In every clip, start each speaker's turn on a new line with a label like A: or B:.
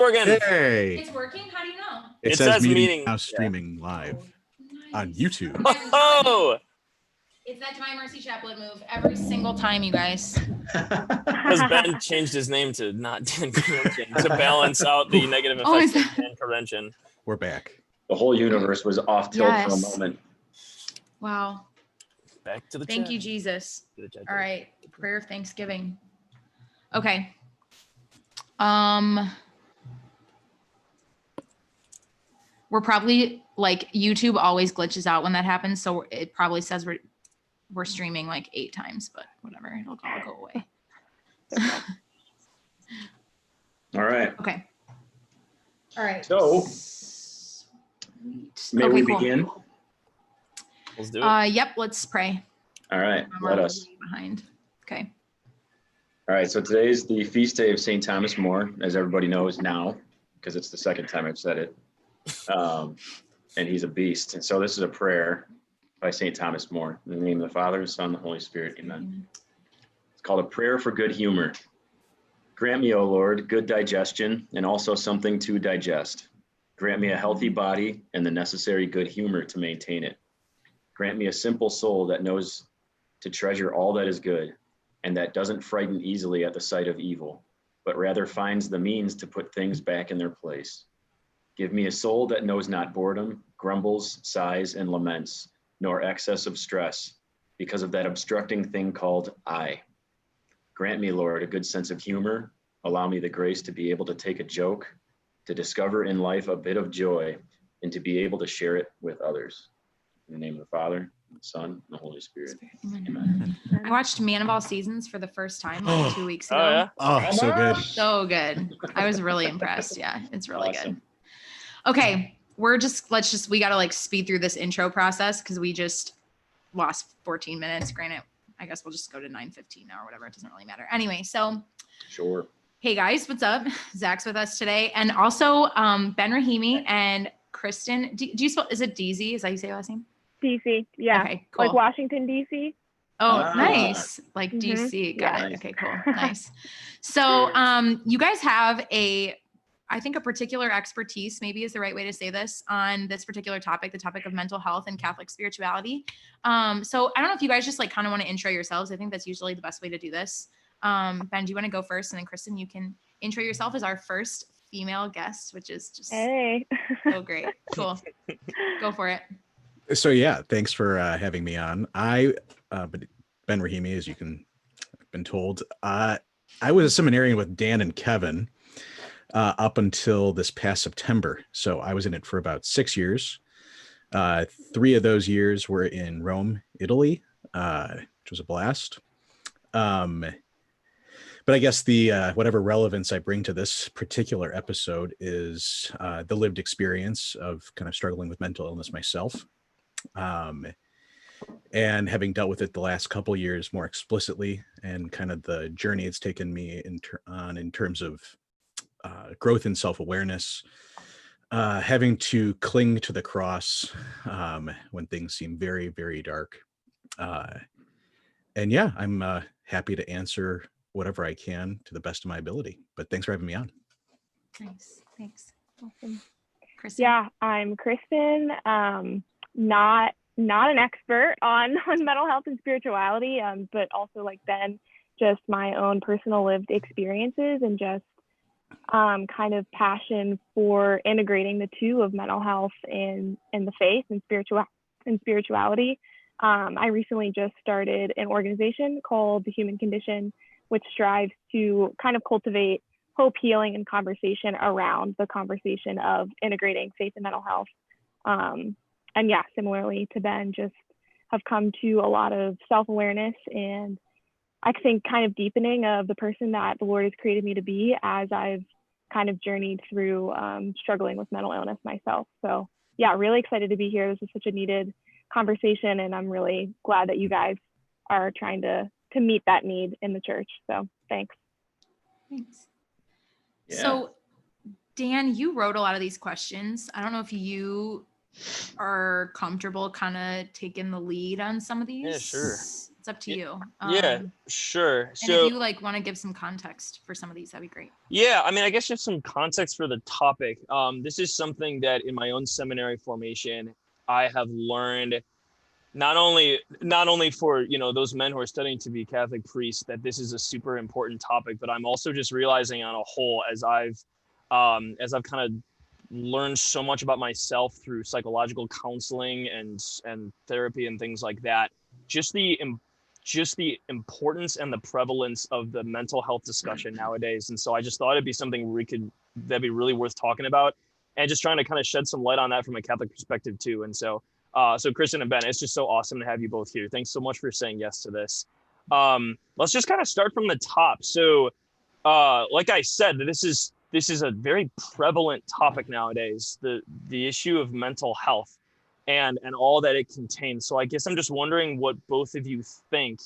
A: Morgan.
B: Hey.
C: It's working? How do you know?
B: It says meeting now streaming live on YouTube.
A: Oh!
C: It's that Divine Mercy Chaplet move every single time, you guys.
A: Because Ben changed his name to not Dan Corrention to balance out the negative effects of Dan Corrention.
B: We're back.
D: The whole universe was off tilt for a moment.
C: Wow.
A: Back to the
C: Thank
A: chat.
C: you, Jesus. All right. Prayer of Thanksgiving. Okay. We're probably like YouTube always glitches out when that happens. So it probably says we're streaming like 8 times, but whatever. It'll all go away.
D: All right.
C: Okay. All right.
D: So may we
C: cool.
D: begin?
A: Let's do it.
C: Yep. Let's pray.
D: All right. Let us.
C: Behind. Okay.
D: All right. So today is the feast day of St. Thomas More, as everybody knows now, because it's the second time I've said it. And he's a beast. And so this is a prayer by St. Thomas More. In the name of the Father, the Son, and the Holy Spirit. Amen. It's called a prayer for good humor. Grant me, O Lord, good digestion and also something to digest. Grant me a healthy body and the necessary good humor to maintain it. Grant me a simple soul that knows to treasure all that is good and that doesn't frighten easily at the sight of evil, but rather finds the means to put things back in their place. Give me a soul that knows not boredom, grumbles, sighs, and laments, nor excess of stress because of that obstructing thing called I. Grant me, Lord, a good sense of humor. Allow me the grace to be able to take a joke, to discover in life a bit of joy, and to be able to share it with others. In the name of the Father, the Son, and the Holy Spirit. Amen.
C: I watched Man of All Seasons for the first time like 2 weeks ago.
A: Oh, yeah?
B: Oh, so good.
C: So good. I was really impressed. Yeah, it's really
D: Awesome.
C: good. Okay, we got to like speed through this intro process because we just lost 14 minutes. Granted, I guess we'll just go to 9:15 now or whatever. It doesn't really matter. Anyway, so
D: Sure.
C: hey guys, what's up? Zach's with us today. And also Ben Rahimi and Kristen. Do you spell, is it Deasy? Is that how you say your last name?
E: DC, yeah.
C: Okay, cool.
E: Like Washington, D.C.
C: Oh, nice. Like DC. Got it. Okay, cool. Nice. So you guys have I think a particular expertise, maybe is the right way to say this, on this particular topic, the topic of mental health and Catholic spirituality. So I don't know if you guys just like kind of want to intro yourselves. I think that's usually the best way to do this. Ben, do you want to go first? And then Kristen, you can intro yourself as our first female guest, which is just so great. Cool. Go for it.
B: So yeah, thanks for having me on. Ben Rahimi, as you can have been told, I was a seminarian with Dan and Kevin up until this past September. So I was in it for about 6 years. 3 of those years were in Rome, Italy, which was a blast. But I guess the whatever relevance I bring to this particular episode is the lived experience of kind of struggling with mental illness myself. And having dealt with it the last couple of years more explicitly, and kind of the journey it's taken me in terms of growth and self-awareness, having to cling to the cross when things seem very, very dark. And yeah, I'm happy to answer whatever I can to the best of my ability. But thanks for having me on.
C: Nice. Thanks.
E: Awesome.
C: Kristen.
E: Yeah, I'm Kristen. Not an expert on mental health and spirituality, but also like Ben, just my own personal lived experiences and just kind of passion for integrating the two of mental health and the faith and spirituality. I recently just started an organization called The Human Condition, which strives to kind of cultivate hope, healing, and conversation around the conversation of integrating faith and mental health. And yeah, similarly to Ben, just have come to a lot of self-awareness and I think kind of deepening of the person that the Lord has created me to be as I've kind of journeyed through struggling with mental illness myself. So yeah, really excited to be here. This is such a needed conversation and I'm really glad that you guys are trying to meet that need in the church. So thanks.
C: Thanks.
D: Yeah.
C: So Dan, you wrote a lot of these questions. I don't know if you are comfortable kind of taking the lead on some of these.
A: Yeah, sure.
C: It's up to you.
A: Yeah, sure.
C: And
A: So
C: if you like want to give some context for some of these, that'd be great.
A: yeah, I mean, I guess just some context for the topic. This is something that in my own seminary formation, I have learned not only for, you know, those men who are studying to be Catholic priests, that this is a super important topic, but I'm also just realizing on a whole, as I've kind of learned so much about myself through psychological counseling and therapy and things like that, just the importance and the prevalence of the mental health discussion nowadays. And so I just thought it'd be something that'd be really worth talking about, and just trying to kind of shed some light on that from a Catholic perspective too. And so Kristen and Ben, it's just so awesome to have you both here. Thanks so much for saying yes to this. Let's just kind of start from the top. So like I said, this is a very prevalent topic nowadays, the issue of mental health and all that it contains. So I guess I'm just wondering what both of you think.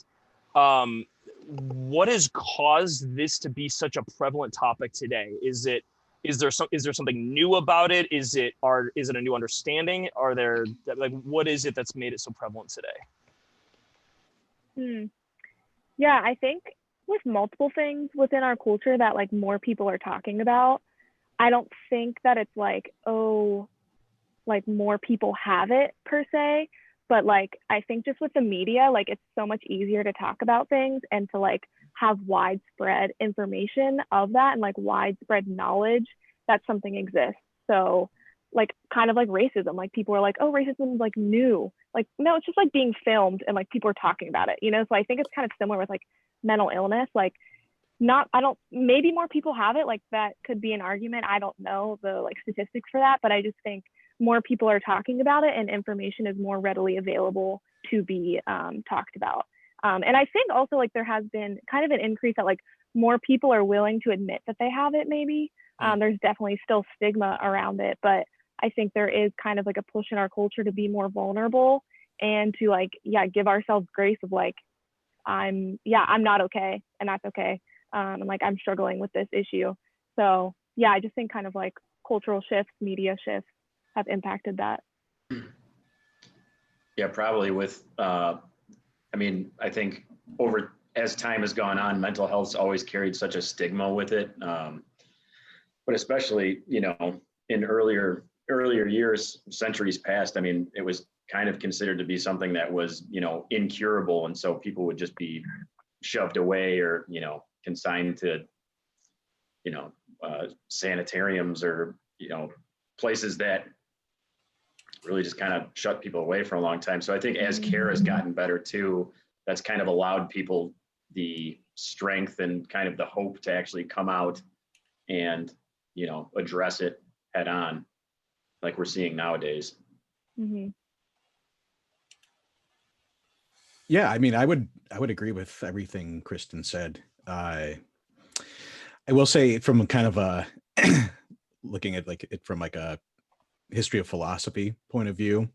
A: What has caused this to be such a prevalent topic today? Is there something new about it? Is it a new understanding? Are there, like, what is it that's made it so prevalent today?
E: Yeah, I think with multiple things within our culture that like more people are talking about, I don't think that it's like, oh, like more people have it per se, but like I think just with the media, like it's so much easier to talk about things and to like have widespread information of that and like widespread knowledge that something exists. So like kind of like racism, like people are like, oh, racism is like new. Like, no, it's just like being filmed and like people are talking about it, you know? So I think it's kind of similar with like mental illness. Like maybe more people have it, like that could be an argument. I don't know the like statistics for that, but I just think more people are talking about it and information is more readily available to be talked about. And I think also like there has been kind of an increase that like more people are willing to admit that they have it maybe. There's definitely still stigma around it, but I think there is kind of like a push in our culture to be more vulnerable and to like, yeah, give ourselves grace of like, I'm not okay and that's okay. And like, I'm struggling with this issue. So yeah, I just think kind of like cultural shifts, media shifts have impacted that.
D: Yeah, probably with, I mean, I think as time has gone on, mental health's always carried such a stigma with it. But especially, you know, in earlier years, centuries past, I mean, it was kind of considered to be something that was, you know, incurable. And so people would just be shoved away or, you know, consigned to, you know, sanitariums or, you know, places that really just kind of shut people away for a long time. So I think as care has gotten better too, that's kind of allowed people the strength and kind of the hope to actually come out and, you know, address it head on, like we're seeing nowadays.
E: Mm-hmm.
B: Yeah, I mean, I would agree with everything Kristen said. I will say from kind of a looking at like it from like a history of philosophy point of view,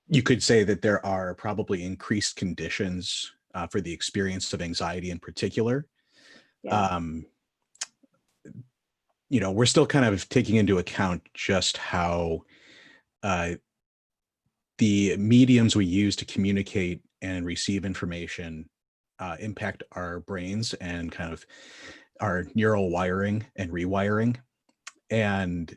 B: you could say that there are probably increased conditions for the experience of anxiety in particular.
E: Yeah.
B: You know, we're still kind of taking into account just how the mediums we use to communicate and receive information impact our brains and kind of our neural wiring and rewiring. And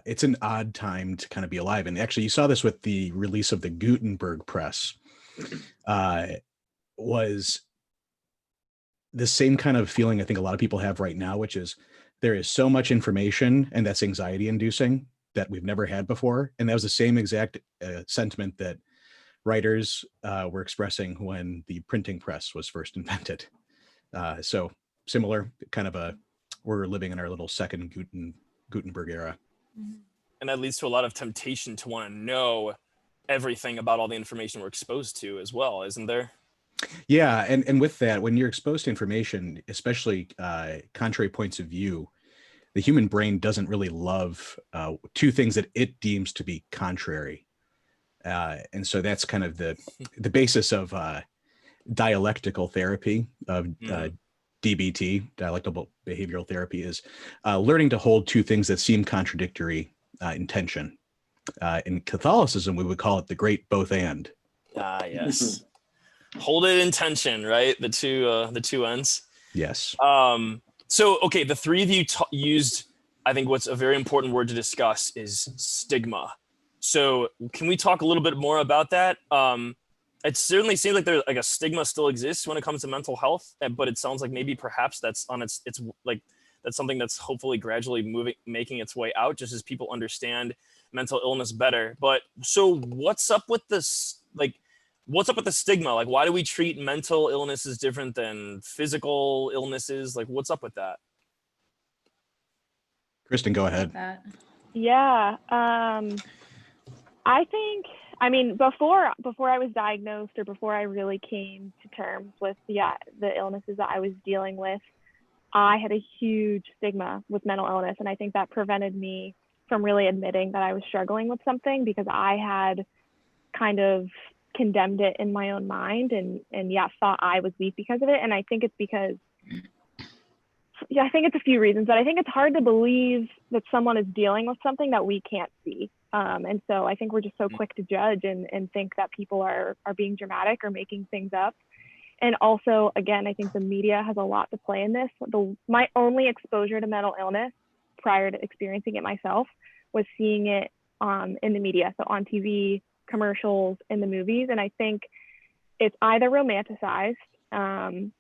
B: it's an odd time to kind of be alive. And actually, you saw this with the release of the Gutenberg press. Was the same kind of feeling I think a lot of people have right now, which is there is so much information and that's anxiety inducing that we've never had before. And that was the same exact sentiment that writers were expressing when the printing press was first invented. So similar kind of we're living in our little second Gutenberg era.
A: And that leads to a lot of temptation to want to know everything about all the information we're exposed to as well, isn't there?
B: Yeah, and with that, when you're exposed to information, especially contrary points of view, the human brain doesn't really love two things that it deems to be contrary. And so that's kind of the basis of dialectical therapy, of DBT, dialectical behavioral therapy, is learning to hold two things that seem contradictory in tension. In Catholicism, we would call it the great both and.
A: Ah, yes. Hold it in tension, right? The two ends.
B: Yes.
A: So, okay, the three of you used, I think what's a very important word to discuss is stigma. So can we talk a little bit more about that? It certainly seems like there's like a stigma still exists when it comes to mental health, but it sounds like maybe perhaps that's on it's like, that's something that's hopefully gradually making its way out just as people understand mental illness better. But so what's up with this? Like, what's up with the stigma? Like, why do we treat mental illnesses different than physical illnesses? Like, what's up with that?
B: Kristen, go ahead.
E: Yeah. I think, I mean, before I was diagnosed or before I really came to terms with, the illnesses that I was dealing with, I had a huge stigma with mental illness. And I think that prevented me from really admitting that I was struggling with something because I had kind of condemned it in my own mind and thought I was weak because of it. And I think it's because, I think it's a few reasons, but I think it's hard to believe that someone is dealing with something that we can't see. And so I think we're just so quick to judge and think that people are being dramatic or making things up. And also, again, I think the media has a lot to play in this. My only exposure to mental illness prior to experiencing it myself was seeing it in the media, so on TV, commercials, in the movies. And I think it's either romanticized, and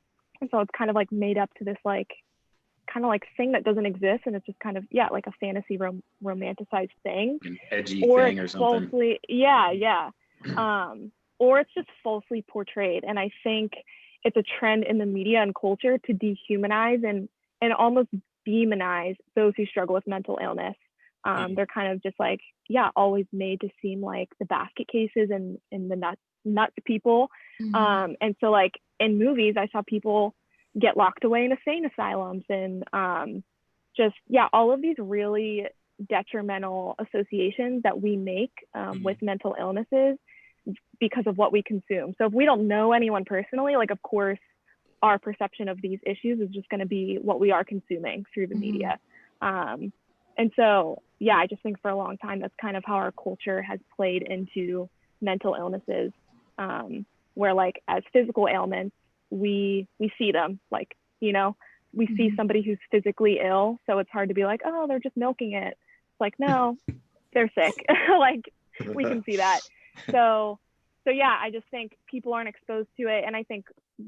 E: so it's kind of like made up to this kind of like thing that doesn't exist, and it's just kind of like a fantasy romanticized thing,
D: an edgy
E: or
D: thing or something.
E: Falsely, or it's just falsely portrayed. And I think it's a trend in the media and culture to dehumanize and almost demonize those who struggle with mental illness. They're kind of just like, always made to seem like the basket cases and the nuts people.
C: Mm-hmm.
E: And so like in movies, I saw people get locked away in insane asylums and all of these really detrimental associations that we make with mental illnesses because of what we consume. So if we don't know anyone personally, like of course our perception of these issues is just going to be what we are consuming through the media. And so I just think for a long time that's kind of how our culture has played into mental illnesses, where like as physical ailments we see them, like, we see somebody who's physically ill, so it's hard to be like, oh, they're just milking it. It's like, no, they're sick. Like we can see that. So I just think people aren't exposed to it. And I think,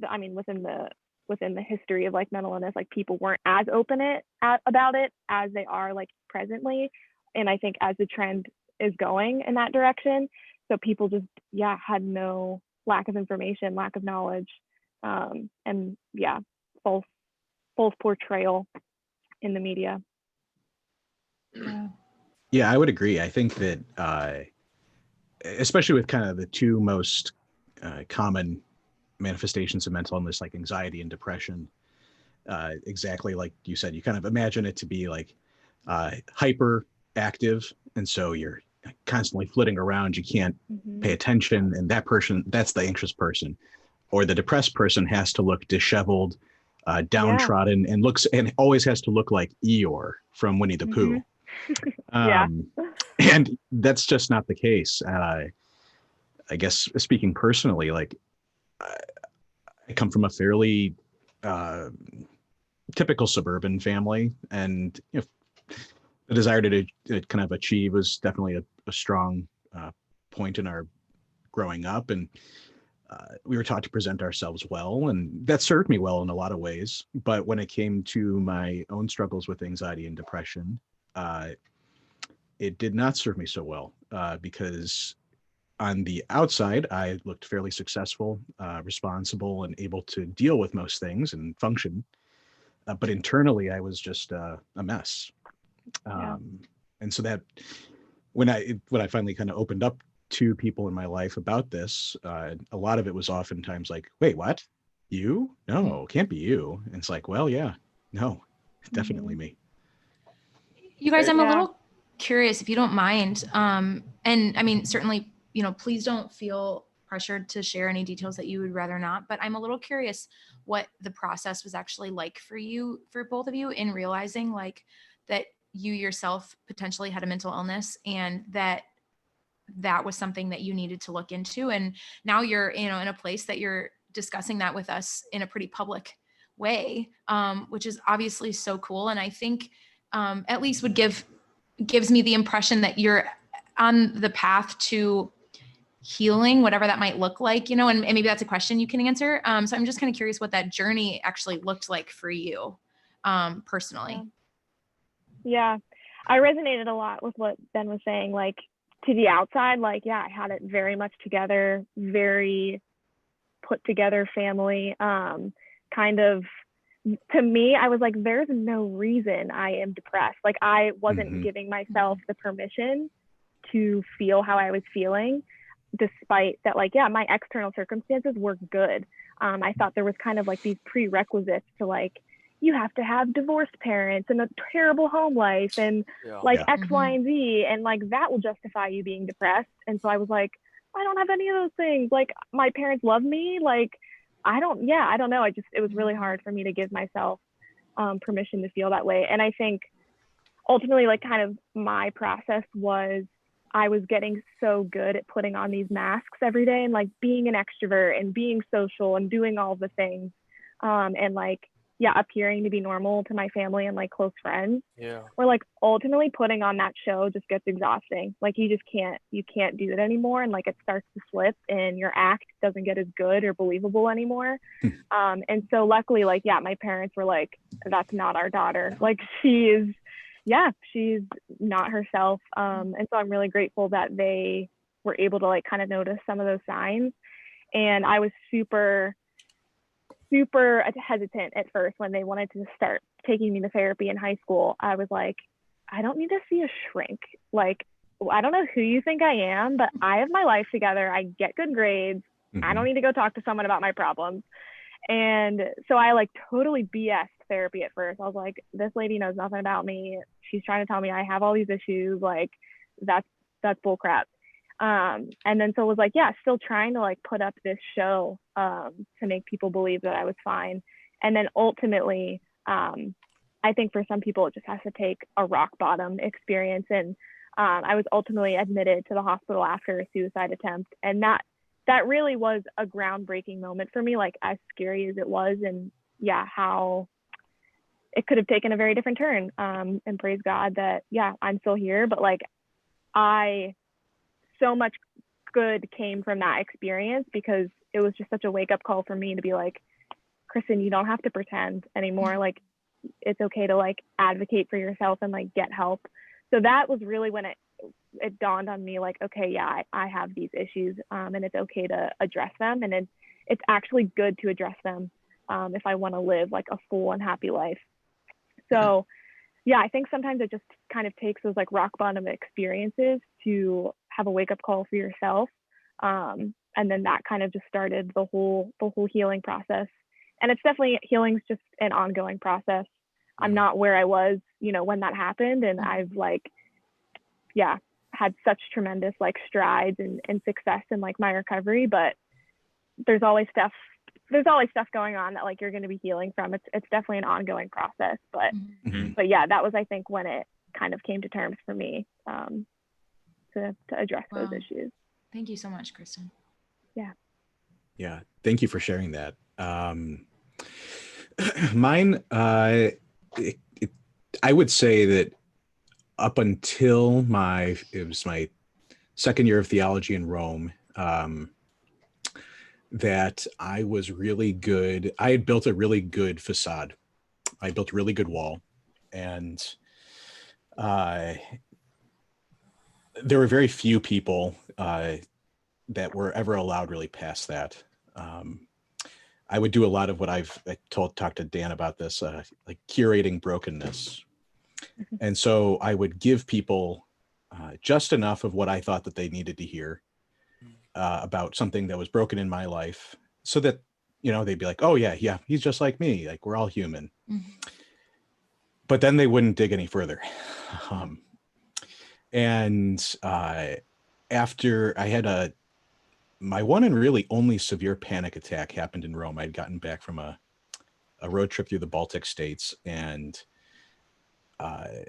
E: I mean, within the history of like mental illness, like people weren't as open about it as they are like presently. And I think as the trend is going in that direction, so people just, had no lack of information, lack of knowledge, and false portrayal in the media.
B: Yeah, I would agree. I think that, especially with kind of the two most common manifestations of mental illness, like anxiety and depression, exactly like you said, you kind of imagine it to be like hyper active. And so you're constantly flitting around. You can't pay attention. And that person, that's the anxious person. Or the depressed person has to look disheveled, downtrodden, and always has to look like Eeyore from Winnie the Pooh. And that's just not the case. I guess speaking personally, like I come from a fairly typical suburban family, and the desire to kind of achieve was definitely a strong point in our growing up. And we were taught to present ourselves well, and that served me well in a lot of ways. But when it came to my own struggles with anxiety and depression, it did not serve me so well because on the outside, I looked fairly successful, responsible, and able to deal with most things and function. But internally, I was just a mess. And so that when I finally kind of opened up to people in my life about this, a lot of it was oftentimes like, wait, what? You? No, can't be you. And it's like, well, yeah, no, definitely me.
C: You guys, I'm a little curious if you don't mind. And I mean, certainly, please don't feel pressured to share any details that you would rather not, but I'm a little curious what the process was actually like for you, for both of you, in realizing like that you yourself potentially had a mental illness and that that was something that you needed to look into. And now you're, in a place that you're discussing that with us in a pretty public way, which is obviously so cool. And I think at least gives me the impression that you're on the path to healing, whatever that might look like, and maybe that's a question you can answer. So I'm just kind of curious what that journey actually looked like for you personally.
E: Yeah, I resonated a lot with what Ben was saying. Like, to the outside, like, yeah, I had it very much together, very put together family. Kind of, to me, I was like, there's no reason I am depressed. Like, I wasn't giving myself the permission to feel how I was feeling, despite that, like, yeah, my external circumstances were good. I thought there was kind of like these prerequisites to, like, you have to have divorced parents and a terrible home life and X, Y, and Z. And like, that will justify you being depressed. And so I was like, I don't have any of those things. Like, my parents love me. Like, I don't know. It was really hard for me to give myself permission to feel that way. And I think ultimately, like, kind of my process was, I was getting so good at putting on these masks every day and like being an extrovert and being social and doing all the things. And like, appearing to be normal to my family and like close friends. Yeah. Or like ultimately putting on that show just gets exhausting. Like, you can't do it anymore. And like, it starts to slip and your act doesn't get as good or believable anymore. And so luckily, like, my parents were like, that's not our daughter. Like, she's not herself. And so I'm really grateful that they were able to like kind of notice some of those signs. And I was super hesitant at first when they wanted to start taking me to therapy in high school. I was like, I don't need to see a shrink. Like, I don't know who you think I am, but I have my life together. I get good grades. I don't need to go talk to someone about my problems. And so I like totally BS therapy at first. I was like, this lady knows nothing about me. She's trying to tell me I have all these issues. Like, that's bull crap. And then so it was like, still trying to like put up this show to make people believe that I was fine. And then ultimately, I think for some people, it just has to take a rock bottom experience. And I was ultimately admitted to the hospital after a suicide attempt. And that really was a groundbreaking moment for me, like, as scary as it was, and how it could have taken a very different turn. And praise God that, I'm still here, but like, so much good came from that experience, because it was just such a wake up call for me to be like, Kristen, you don't have to pretend anymore. Like, it's okay to like advocate for yourself and like get help. So that was really when it dawned on me, like, okay, I have these issues, and it's okay to address them. And it's actually good to address them if I want to live like a full and happy life. So I think sometimes it just kind of takes those like rock bottom experiences to have a wake up call for yourself. And then that kind of just started the whole healing process. And it's definitely, healing's just an ongoing process. I'm not where I was, when that happened. And I've like, had such tremendous like strides and success in like my recovery, but there's always stuff going on that like you're going to be healing from. It's definitely an ongoing process, but that was, I think, when it kind of came to terms for me to address those issues.
C: Thank you so much, Kristen.
B: Yeah. Thank you for sharing that. Mine, I would say that up until it was my second year of theology in Rome, that I was really good. I had built a really good facade. I built a really good wall, and there were very few people that were ever allowed really past that. I would do a lot of what I talked to Dan about this, like curating brokenness. And so I would give people just enough of what I thought that they needed to hear about something that was broken in my life, so that, they'd be like, oh yeah, he's just like me. Like, we're all human. But then they wouldn't dig any further. And after I had my one and really only severe panic attack happened in Rome. I'd gotten back from a road trip through the Baltic states, and I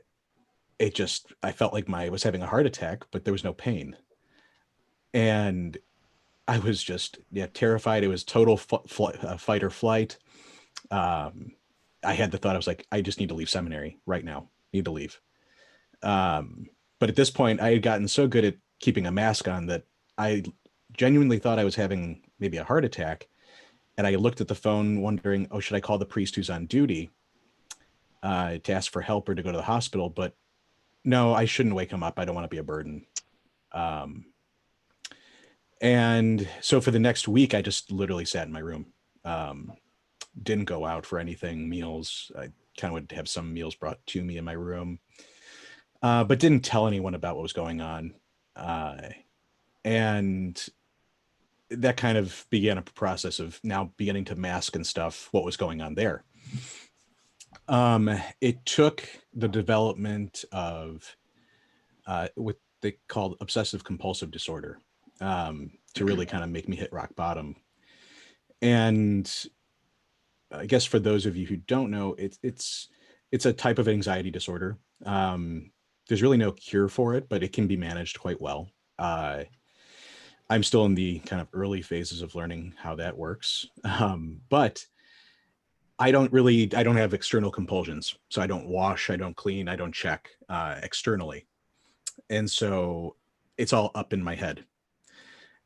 B: felt like I was having a heart attack, but there was no pain. And I was just terrified. It was total fight or flight. I had the thought, I was like, I just need to leave seminary right now. Need to leave. But at this point, I had gotten so good at keeping a mask on that I genuinely thought I was having maybe a heart attack. And I looked at the phone wondering, oh, should I call the priest who's on duty to ask for help or to go to the hospital? But no, I shouldn't wake him up. I don't want to be a burden. And so for the next week, I just literally sat in my room. Didn't go out for anything, meals. I kind of would have some meals brought to me in my room, but didn't tell anyone about what was going on. And that kind of began a process of now beginning to mask and stuff what was going on there. It took the development of what they called obsessive compulsive disorder to really kind of make me hit rock bottom. And I guess for those of you who don't know, it's a type of anxiety disorder. There's really no cure for it, but it can be managed quite well. I'm still in the kind of early phases of learning how that works. But I don't have external compulsions. So I don't wash, I don't clean, I don't check externally. And so it's all up in my head.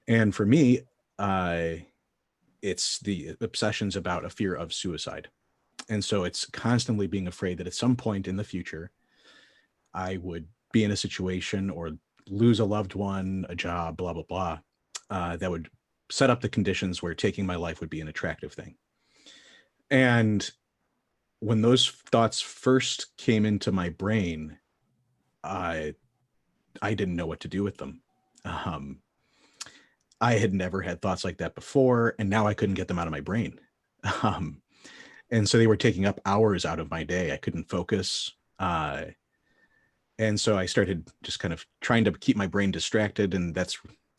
B: And for me, it's the obsessions about a fear of suicide. And so it's constantly being afraid that at some point in the future, I would be in a situation or lose a loved one, a job, blah, blah, blah, that would set up the conditions where taking my life would be an attractive thing. And when those thoughts first came into my brain, I didn't know what to do with them. I had never had thoughts like that before, and now I couldn't get them out of my brain. And so they were taking up hours out of my day. I couldn't focus. And so I started just kind of trying to keep my brain distracted, and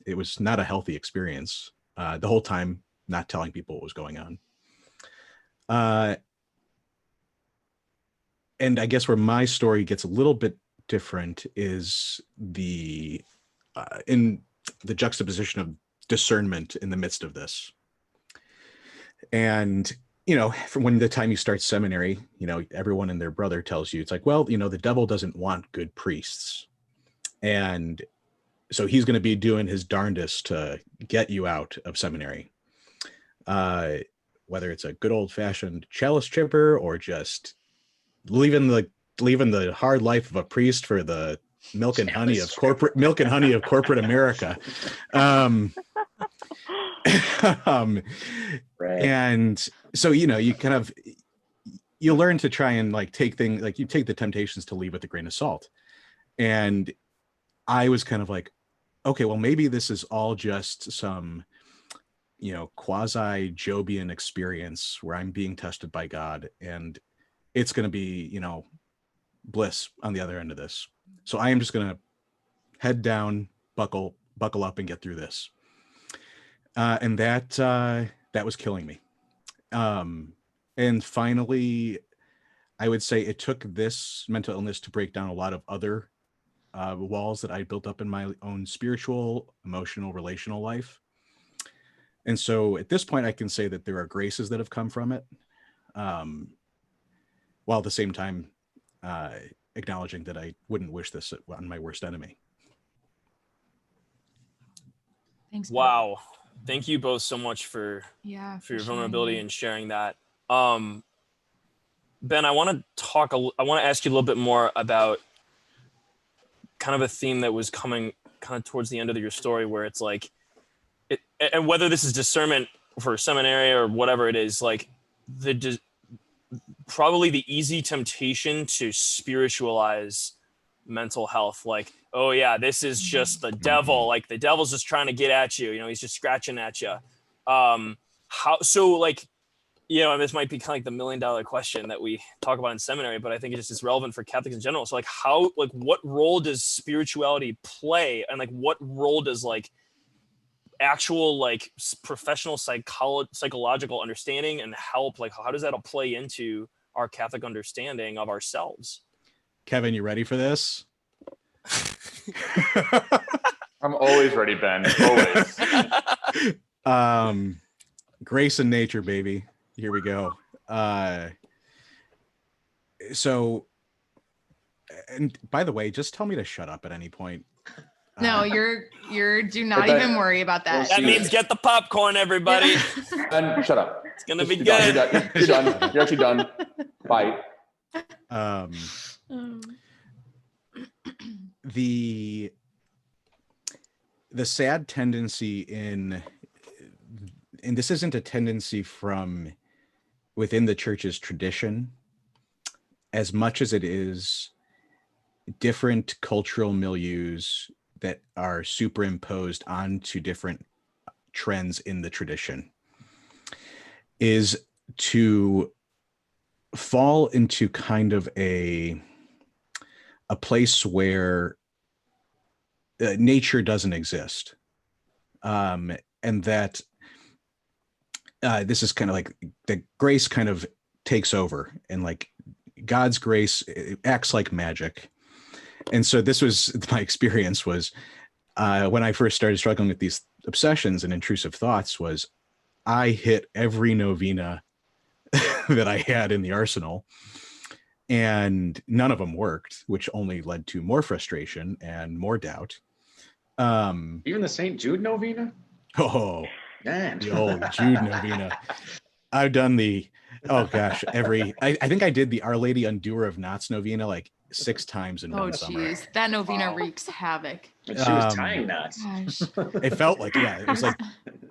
B: it was not a healthy experience. The whole time, not telling people what was going on. And I guess where my story gets a little bit different is in the juxtaposition of discernment in the midst of this. And, from when the time you start seminary, everyone and their brother tells you, it's like, well, the devil doesn't want good priests. And so he's going to be doing his darndest to get you out of seminary. Whether it's a good old fashioned chalice chipper or just leaving the hard life of a priest for the milk and honey of corporate America.
D: Right.
B: And so, you learn to try and take things, you take the temptations to leave with a grain of salt. And I was kind of like, okay, well, maybe this is all just some, quasi Jobian experience where I'm being tested by God, and it's going to be, bliss on the other end of this. So I am just going to head down, buckle up and get through this. And that was killing me. And finally, I would say it took this mental illness to break down a lot of other walls that I built up in my own spiritual, emotional, relational life. And so at this point, I can say that there are graces that have come from it, while at the same time acknowledging that I wouldn't wish this on my worst enemy.
C: Thanks.
A: Wow. Thank you both so much for your vulnerability and sharing that. Ben, I want to ask you a little bit more about kind of a theme that was coming kind of towards the end of your story, where it's like, and whether this is discernment for seminary or whatever it is, like probably the easy temptation to spiritualize mental health. Like, oh yeah, this is just the devil. Like the devil's just trying to get at you. He's just scratching at you. This might be kind of like the $1 million question that we talk about in seminary, but I think it's just relevant for Catholics in general. So what role does spirituality play? And what role does actual professional psychological understanding and help, how does that all play into our Catholic understanding of ourselves?
B: Kevin, you ready for this?
F: I'm always ready, Ben. Always.
B: Grace and nature, baby. Here we go. So, and by the way, just tell me to shut up at any point.
C: No, you're do not even worry about that.
A: That means get the popcorn, everybody.
F: Ben, shut up.
A: It's gonna be
F: You're
A: good.
F: done. You're done. You're actually done. Bye.
B: The sad tendency and this isn't a tendency from within the church's tradition as much as it is different cultural milieus that are superimposed onto different trends in the tradition, is to fall into kind of a place where nature doesn't exist. And that this is kind of like that grace kind of takes over, and like God's grace, it acts like magic. And so this was my experience was when I first started struggling with these obsessions and intrusive thoughts was I hit every novena that I had in the arsenal, and none of them worked, which only led to more frustration and more doubt.
D: Even the St. Jude novena?
B: Oh,
D: Man.
B: the old Jude novena. I've done I think I did the Our Lady Undoer of Knots novena like 6 times in one summer.
C: Geez, that novena wreaks havoc.
D: And she was tying knots.
C: Gosh.
B: It felt like, it was like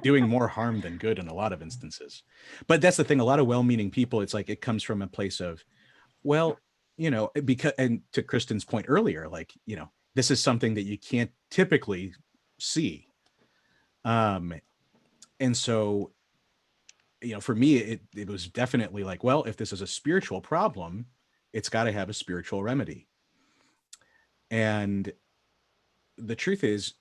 B: doing more harm than good in a lot of instances. But that's the thing, a lot of well-meaning people, it's like it comes from a place of, well, because, and to Kristen's point earlier, like, this is something that you can't typically see. And so, for me, it was definitely like, well, if this is a spiritual problem, it's got to have a spiritual remedy. And the truth is,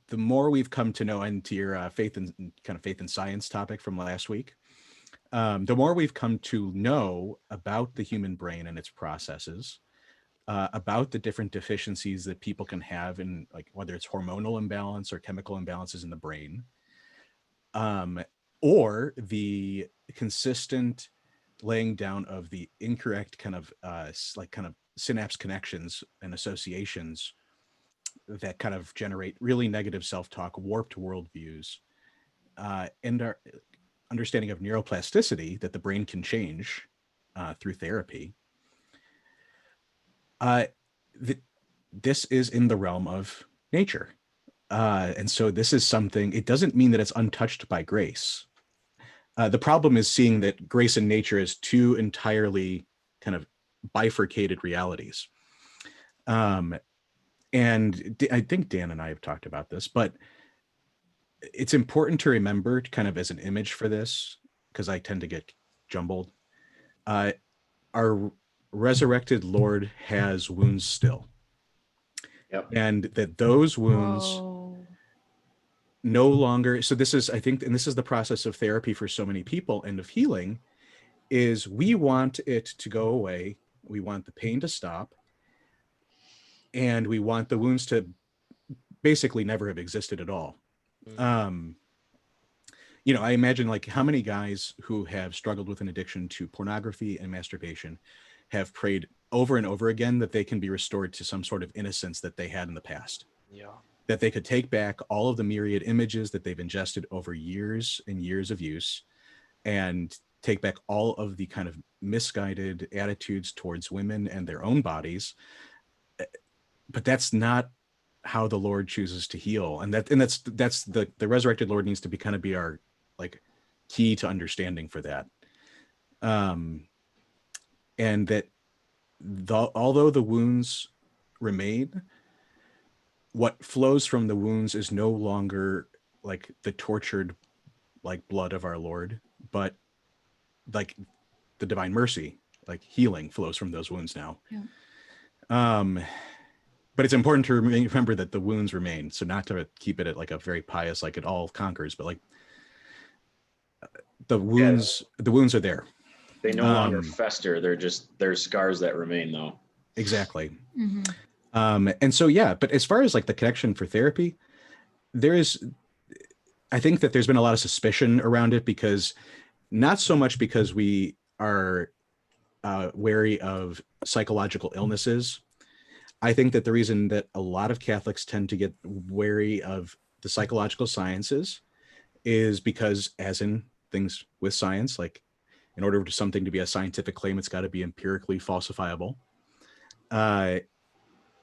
B: the more we've come to know, and to your faith and science topic from last week, the more we've come to know about the human brain and its processes, about the different deficiencies that people can have in, like, whether it's hormonal imbalance or chemical imbalances in the brain, or the consistent laying down of the incorrect kind of synapse connections and associations that kind of generate really negative self-talk, warped worldviews, and our understanding of neuroplasticity that the brain can change through therapy. This is in the realm of nature. And so this is something, it doesn't mean that it's untouched by grace. The problem is seeing that grace and nature as two entirely kind of bifurcated realities. And I think Dan and I have talked about this, but it's important to remember kind of as an image for this, because I tend to get jumbled. Our resurrected Lord has wounds still.
D: Yep.
B: And that those wounds no longer, so this is, I think, and this is the process of therapy for so many people and of healing, is we want it to go away. We want the pain to stop. And we want the wounds to basically never have existed at all. I imagine, like, how many guys who have struggled with an addiction to pornography and masturbation have prayed over and over again that they can be restored to some sort of innocence that they had in the past.
A: Yeah.
B: That they could take back all of the myriad images that they've ingested over years and years of use, and take back all of the kind of misguided attitudes towards women and their own bodies. But that's not how the Lord chooses to heal. And that's the resurrected Lord needs to be our, like, key to understanding for that. And that although the wounds remain, what flows from the wounds is no longer like the tortured, like, blood of our Lord, but like the divine mercy, like healing flows from those wounds now.
C: Yeah.
B: But it's important to remember that the wounds remain. So not to keep it at like a very pious, like it all conquers, but like the wounds are there.
D: They no longer fester. They're scars that remain, though.
B: Exactly.
C: Mm-hmm.
B: And so, yeah, but as far as like the connection for therapy, I think that there's been a lot of suspicion around it, because not so much because we are wary of psychological illnesses. I think that the reason that a lot of Catholics tend to get wary of the psychological sciences is because, as in things with science, like in order for something to be a scientific claim, it's got to be empirically falsifiable.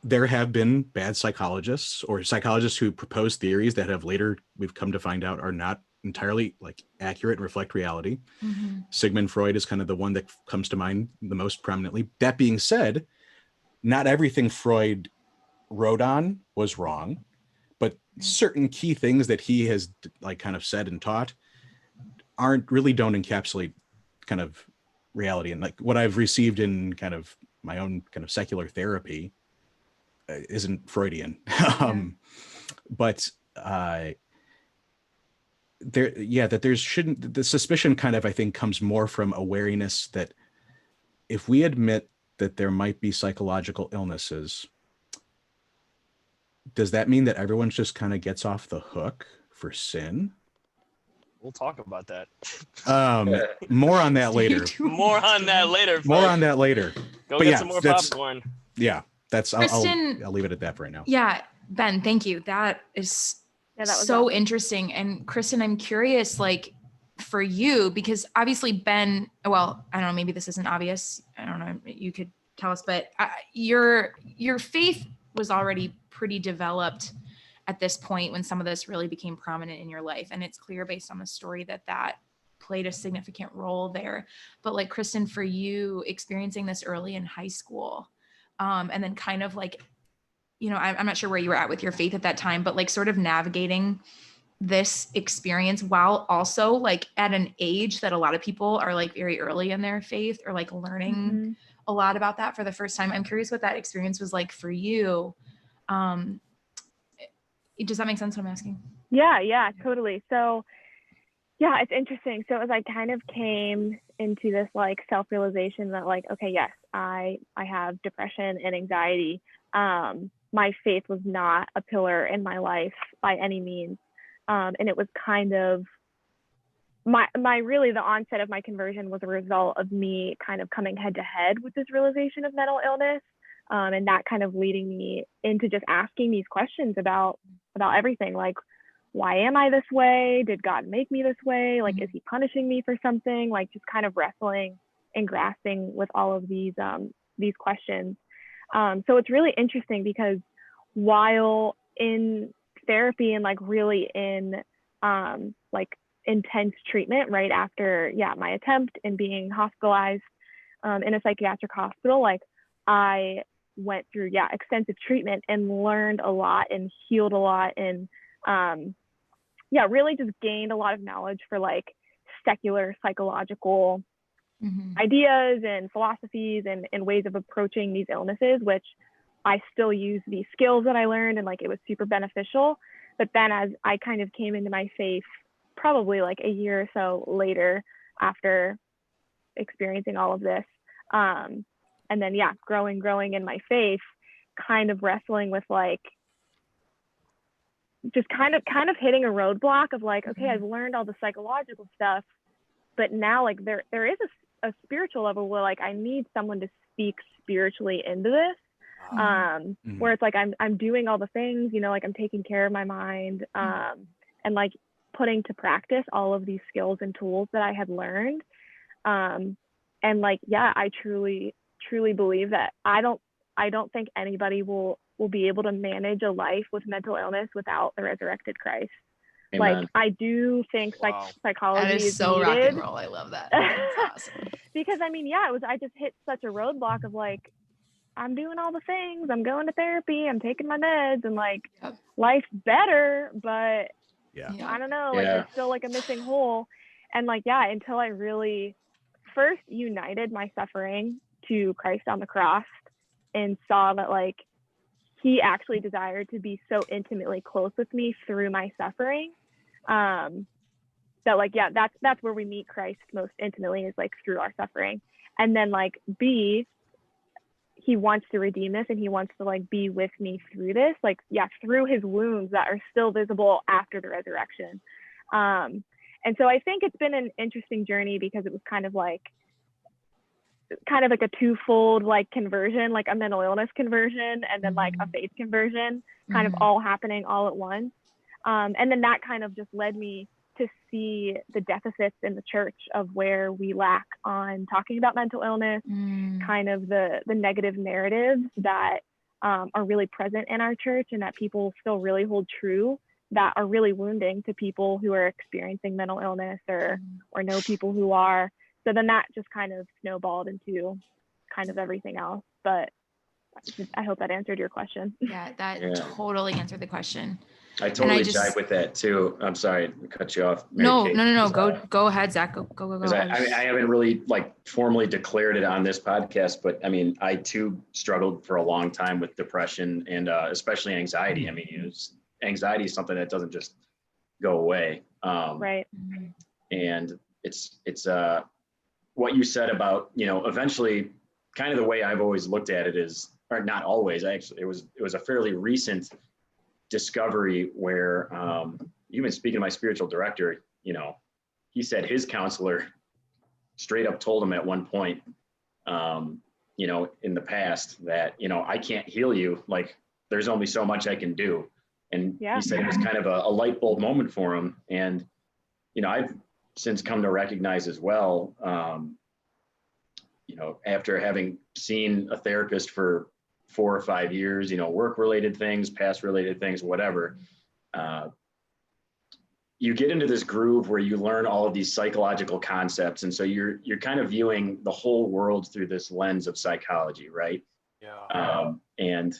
B: There have been bad psychologists or psychologists who propose theories that have later we've come to find out are not entirely like accurate and reflect reality.
C: Mm-hmm.
B: Sigmund Freud is kind of the one that comes to mind the most prominently. That being said, not everything Freud wrote on was wrong, but certain key things that he has like kind of said and taught don't encapsulate kind of reality. And like what I've received in kind of my own kind of secular therapy isn't Freudian. But the suspicion kind of, I think, comes more from awareness that if we admit that there might be psychological illnesses, does that mean that everyone just kind of gets off the hook for sin?
A: We'll talk about that.
B: More on that later.
A: More on that later.
B: More
A: folks.
B: on that later.
A: Go
B: But
A: get
B: yeah,
A: some more
B: that's-
A: popcorn.
B: Yeah, that's
C: Kristen-
B: I'll leave it at that for right now.
C: Yeah, Ben, thank you. That is
E: Yeah, that was
C: so
E: awesome.
C: interesting. And Kristen, I'm curious, like for you, because obviously Ben, well, I don't know, maybe this isn't obvious. I don't know, you could tell us, but your faith was already pretty developed at this point when some of this really became prominent in your life. And it's clear based on the story that played a significant role there. But like Kristen, for you experiencing this early in high school, and then kind of like, you know, I'm not sure where you were at with your faith at that time, but like sort of navigating this experience while also like at an age that a lot of people are like very early in their faith or like learning
E: Mm-hmm.
C: a lot about that for the first time. I'm curious what that experience was like for you. Does that make sense what I'm asking?
E: Yeah, totally. So yeah, it's interesting. So as I kind of came into this like self-realization that like, okay, yes, I have depression and anxiety. My faith was not a pillar in my life by any means. And it was kind of my really the onset of my conversion was a result of me kind of coming head to head with this realization of mental illness. And that kind of leading me into just asking these questions about everything, like, why am I this way? Did God make me this way? Like, is he punishing me for something? Like, just kind of wrestling and grasping with all of these questions. So it's really interesting because while in therapy and like really in like intense treatment right after my attempt and being hospitalized in a psychiatric hospital, like I went through extensive treatment and learned a lot and healed a lot and really just gained a lot of knowledge for like secular psychological ideas and philosophies and ways of approaching these illnesses, which I still use these skills that I learned and like it was super beneficial. But then as I kind of came into my faith probably like a year or so later after experiencing all of this, and then growing in my faith, kind of wrestling with like just kind of hitting a roadblock of like, okay, I've learned all the psychological stuff, but now like there is a spiritual level where like I need someone to speak spiritually into this, where it's like I'm doing all the things, you know, like I'm taking care of my mind, and like putting to practice all of these skills and tools that I had learned, and like I truly believe that I don't think anybody will be able to manage a life with mental illness without the resurrected Christ.
D: Amen.
E: Like I do think psychology
C: That is so
E: needed.
C: rock and roll. I love that. That's awesome.
E: Because I mean, I just hit such a roadblock of like, I'm doing all the things, I'm going to therapy, I'm taking my meds, and like life's better, but I don't know, like there's still like a missing hole. And like, until I really first united my suffering to Christ on the cross and saw that like he actually desired to be so intimately close with me through my suffering, that like that's where we meet Christ most intimately, is like through our suffering. And then like B, he wants to redeem this, and he wants to like be with me through this, like, yeah, through his wounds that are still visible after the resurrection. And so I think it's been an interesting journey, because it was kind of like a twofold like conversion, like a mental illness conversion and then like a faith conversion, kind of all happening all at once. And then that kind of just led me to see the deficits in the church of where we lack on talking about mental illness, kind of the negative narratives that are really present in our church and that people still really hold true, that are really wounding to people who are experiencing mental illness or know people who are. So then that just kind of snowballed into kind of everything else. But I hope that answered your question.
C: Yeah, that totally answered the question.
D: I totally jive with that too. I'm sorry to cut you off.
C: No. Go ahead, Zach. Go.
D: I haven't really like formally declared it on this podcast, but I mean, I too struggled for a long time with depression and especially anxiety. I mean, anxiety is something that doesn't just go away.
E: Right.
D: And it's what you said about, eventually kind of the way I've always looked at it is, or not always, actually, it was a fairly recent discovery where even speaking to my spiritual director, he said his counselor straight up told him at one point, in the past that, I can't heal you. Like, there's only so much I can do. And he said it was kind of a light bulb moment for him. And, I've since come to recognize as well, after having seen a therapist for 4 or 5 years, work-related things, past-related things, whatever, you get into this groove where you learn all of these psychological concepts. And so you're kind of viewing the whole world through this lens of psychology, right? Yeah. And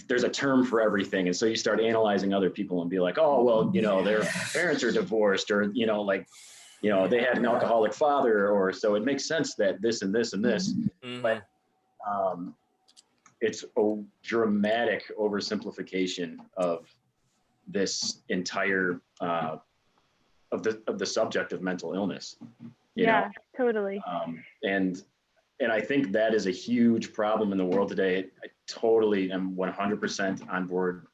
D: there's a term for everything. And so you start analyzing other people and be like, oh, well, their parents are divorced, or, they had an alcoholic father, or so it makes sense that this and this and this. Mm-hmm. But it's a dramatic oversimplification of this entire of the subject of mental illness. You know?
E: Totally.
D: And I think that is a huge problem in the world today. I totally am 100% on board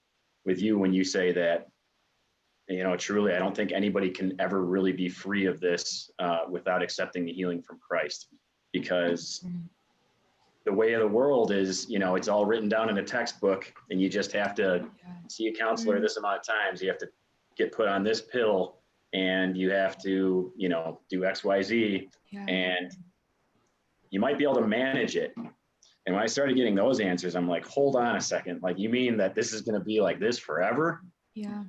D: with you when you say that, truly, I don't think anybody can ever really be free of this without accepting the healing from Christ, because the way of the world is, it's all written down in a textbook, and you just have to see a counselor this amount of times. You have to get put on this pill, and you have to, do X, Y, Z, and you might be able to manage it. And when I started getting those answers, I'm like, hold on a second. Like, you mean that this is going to be like this forever?
C: Yeah.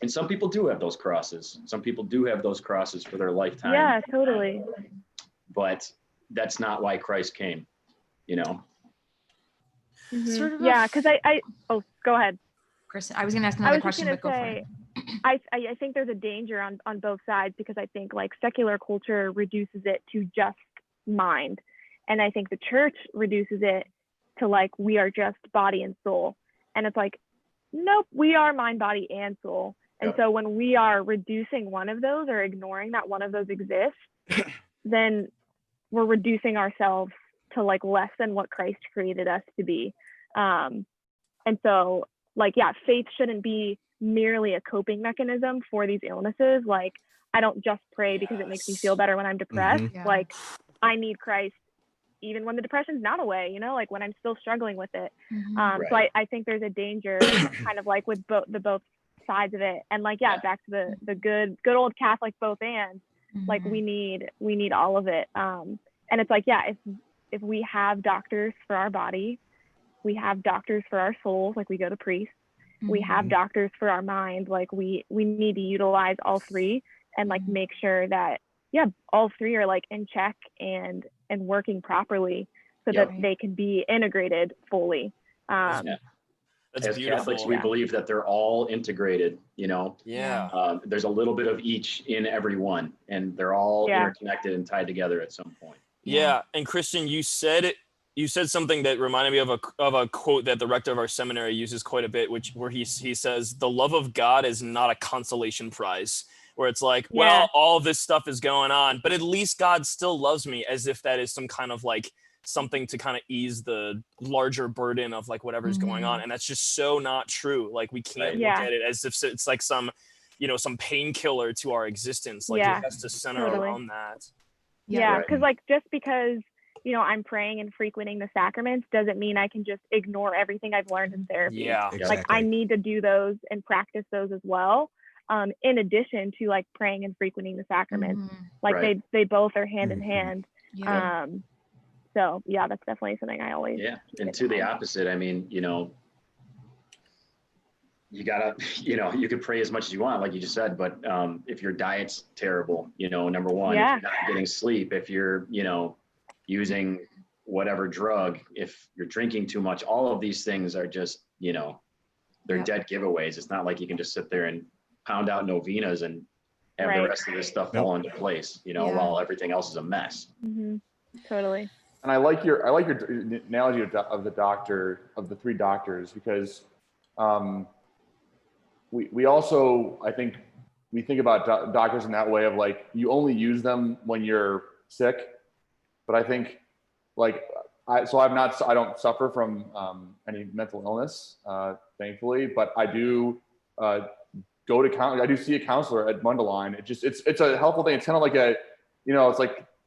E: And
D: some people do have those crosses. Some people do have those crosses for their lifetime.
E: Yeah, totally.
D: But that's not why Christ came,
E: Sort of because go ahead.
C: Kristen, I was going to ask another question, but go for it.
E: I think there's a danger on both sides, because I think like secular culture reduces it to just mind. And I think the church reduces it to like, we are just body and soul. And it's like, nope, we are mind, body, and soul. And so when we are reducing one of those or ignoring that one of those exists, then we're reducing ourselves to like less than what Christ created us to be. And so like, faith shouldn't be merely a coping mechanism for these illnesses. Like, I don't just pray because it makes me feel better when I'm depressed. Like, I need Christ even when the depression's not away, like when I'm still struggling with it. So I think there's a danger kind of like with both sides of it. And like, back to the good old Catholic both and like, we need all of it. And it's like, if we have doctors for our body, we have doctors for our souls, like we go to priests, we have doctors for our mind, like we need to utilize all three and like make sure that all three are like in check and working properly so that they can be integrated fully.
A: That's
D: as
A: beautiful.
D: Catholics, we believe that they're all integrated, there's a little bit of each in every one, and they're all interconnected and tied together at some point.
A: And Kristen, you said something that reminded me of a quote that the rector of our seminary uses quite a bit, where he says, the love of God is not a consolation prize, where it's like, well, all this stuff is going on, but at least God still loves me, as if that is some kind of like something to kind of ease the larger burden of like whatever's going on. And that's just so not true. Like we can't look at it as if it's like some, some painkiller to our existence. Like it has to center around that.
E: Yeah. Cause like, just because, I'm praying and frequenting the sacraments doesn't mean I can just ignore everything I've learned in therapy.
A: Yeah.
B: Exactly.
E: Like I need to do those and practice those as well. In addition to like praying and frequenting the sacraments, like they both are hand in hand. So yeah, that's definitely something I always.
D: Yeah. And to the opposite, I mean, you gotta, you could pray as much as you want, like you just said, but if your diet's terrible, number one, if you're not getting sleep, if you're, using whatever drug, if you're drinking too much, all of these things are just, they're dead giveaways. It's not like you can just sit there and pound out novenas and have the rest of this stuff fall into place, while everything else is a mess.
E: Totally.
F: And I like your analogy of the doctor, of the three doctors, because we also, I think we think about doctors in that way of like, you only use them when you're sick. But I think like, I don't suffer from any mental illness, thankfully, but I do I do see a counselor at Mundelein. It's a helpful thing. It's kind of like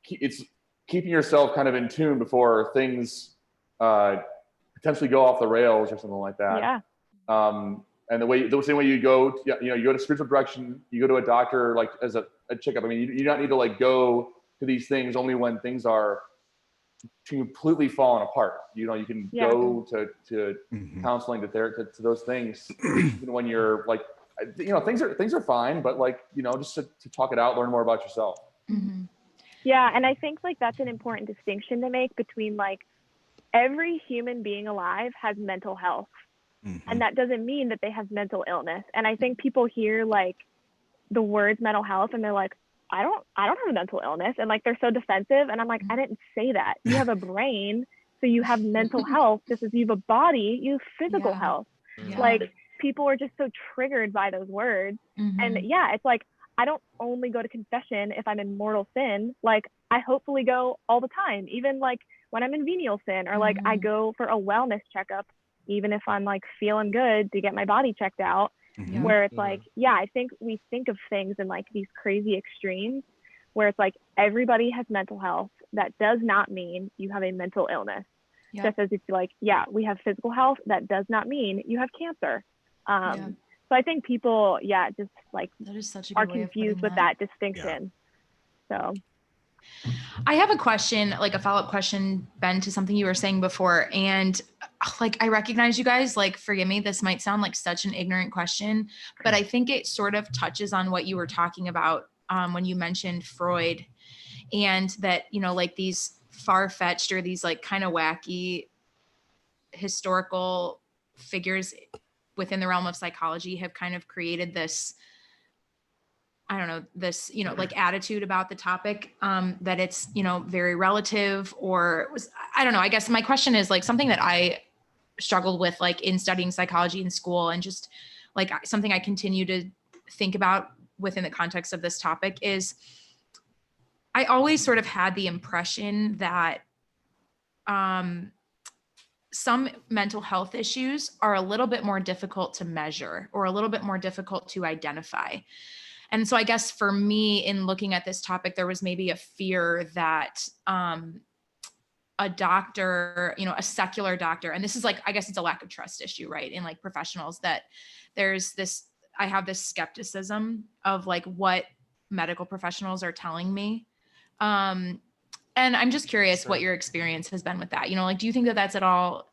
F: it's keeping yourself kind of in tune before things potentially go off the rails or something like that. And the same way you go, you go to spiritual direction, you go to a doctor, like as a checkup. I mean, you don't need to like go to these things only when things are completely falling apart. You can go to counseling, to therapy, to those things, even when you're like, things are fine, but like, just to talk it out, learn more about yourself.
E: Yeah. And I think like that's an important distinction to make between like every human being alive has mental health. And that doesn't mean that they have mental illness. And I think people hear like the words mental health and they're like, I don't have a mental illness. And like, they're so defensive. And I'm like, I didn't say that. You have a brain, so you have mental health, just as you have a body, you have physical health. Like people are just so triggered by those words. And it's like, I don't only go to confession if I'm in mortal sin. Like I hopefully go all the time, even like when I'm in venial sin, or like I go for a wellness checkup, even if I'm like feeling good, to get my body checked out. Where it's like, I think we think of things in like these crazy extremes where it's like everybody has mental health. That does not mean you have a mental illness. Just as it's like, we have physical health. That does not mean you have cancer. So I think people, just like
C: that is such a
E: are
C: good way of
E: confused with that distinction. So
C: I have a question, like a follow-up question, Ben, to something you were saying before. And like, I recognize you guys, like, forgive me, this might sound like such an ignorant question, but I think it sort of touches on what you were talking about when you mentioned Freud, and that, like these far-fetched or these like kind of wacky historical figures within the realm of psychology have kind of created this, I don't know, this, like attitude about the topic, that it's, very relative, or I don't know. I guess my question is like something that I struggled with, like in studying psychology in school, and just like something I continue to think about within the context of this topic is I always sort of had the impression that, some mental health issues are a little bit more difficult to measure or a little bit more difficult to identify. And so I guess for me, in looking at this topic, there was maybe a fear that a doctor, a secular doctor, and this is like, I guess it's a lack of trust issue, right? In like professionals, that I have this skepticism of like what medical professionals are telling me. And I'm just curious what your experience has been with that. Like, do you think that that's at all?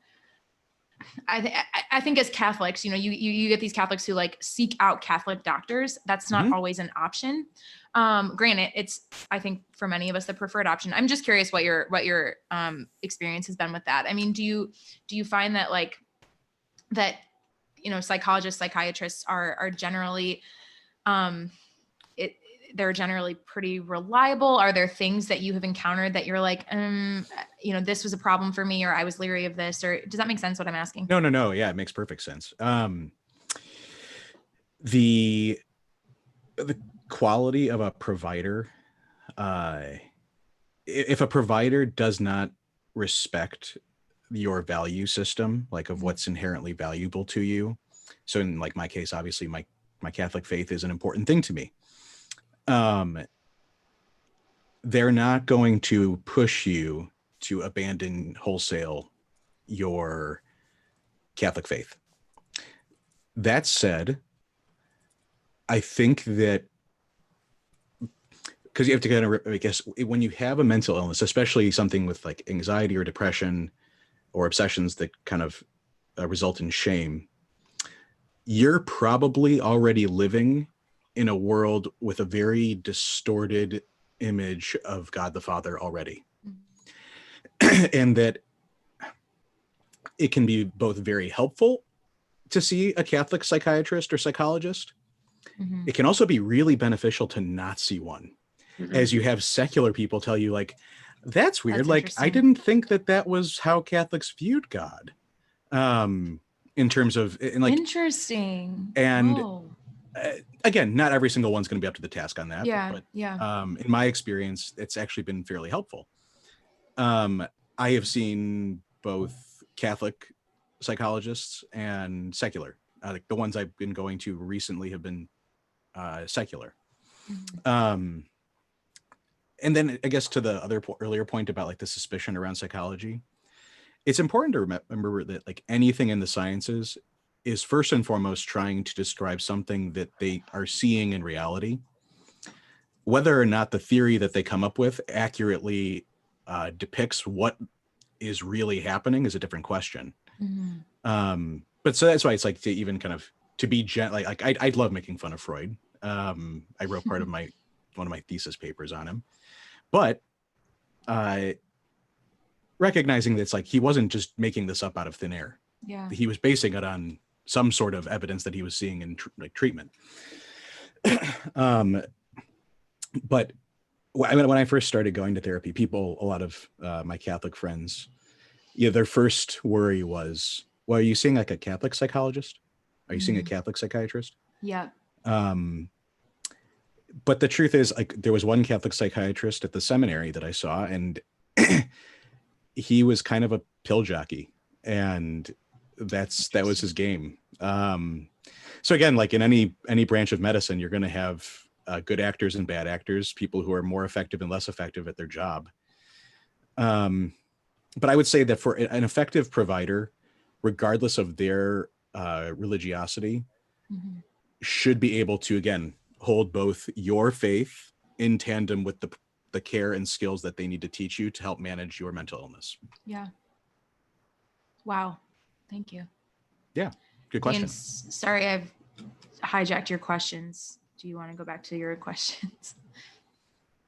C: I think as Catholics, you get these Catholics who like seek out Catholic doctors. That's not always an option. Granted, it's, I think for many of us, the preferred option. I'm just curious what your experience has been with that. I mean, do you find that like that, psychologists, psychiatrists are generally, they're generally pretty reliable? Are there things that you have encountered that you're like, this was a problem for me, or I was leery of this, or does that make sense what I'm asking?
B: No. Yeah, it makes perfect sense. The quality of a provider, if a provider does not respect your value system, like of what's inherently valuable to you. So in like my case, obviously my Catholic faith is an important thing to me. They're not going to push you to abandon wholesale your Catholic faith. That said, I think that because you have to kind of, I guess, when you have a mental illness, especially something with like anxiety or depression or obsessions that kind of result in shame, you're probably already living in a world with a very distorted image of God the Father already. And that it can be both very helpful to see a Catholic psychiatrist or psychologist.
C: Mm-hmm.
B: It can also be really beneficial to not see one, as you have secular people tell you, like, that's weird.
C: That's
B: like, I didn't think that was how Catholics viewed God. In terms of, and like,
C: interesting.
B: and
C: Whoa.
B: Again, not every single one's going to be up to the task on that.
C: Yeah.
B: But
C: Yeah.
B: in my experience, it's actually been fairly helpful. I have seen both Catholic psychologists and secular. Like the ones I've been going to recently have been secular.
C: Mm-hmm.
B: And then I guess to the other earlier point about like the suspicion around psychology, it's important to remember that like anything in the sciences is first and foremost trying to describe something that they are seeing in reality. Whether or not the theory that they come up with accurately depicts what is really happening is a different question.
C: Mm-hmm.
B: But so that's why it's like to even kind of to be like I love making fun of Freud. I wrote part of one of my thesis papers on him, but recognizing that it's like he wasn't just making this up out of thin air.
C: Yeah.
B: He was basing it on some sort of evidence that he was seeing in treatment. But when I first started going to therapy, people, a lot of my Catholic friends, their first worry was, well, are you seeing like a Catholic psychologist? Are you seeing a Catholic psychiatrist?
C: Yeah.
B: But the truth is, like, there was one Catholic psychiatrist at the seminary that I saw, and he was kind of a pill jockey, and that was his game. So again, like in any branch of medicine, you're going to have good actors and bad actors, people who are more effective and less effective at their job. But I would say that for an effective provider, regardless of their religiosity, should be able to, again, hold both your faith in tandem with the care and skills that they need to teach you to help manage your mental illness.
C: Yeah. Wow. Thank you.
B: Yeah. Good question.
C: Sorry, I've hijacked your questions. Do you want to go back to your questions?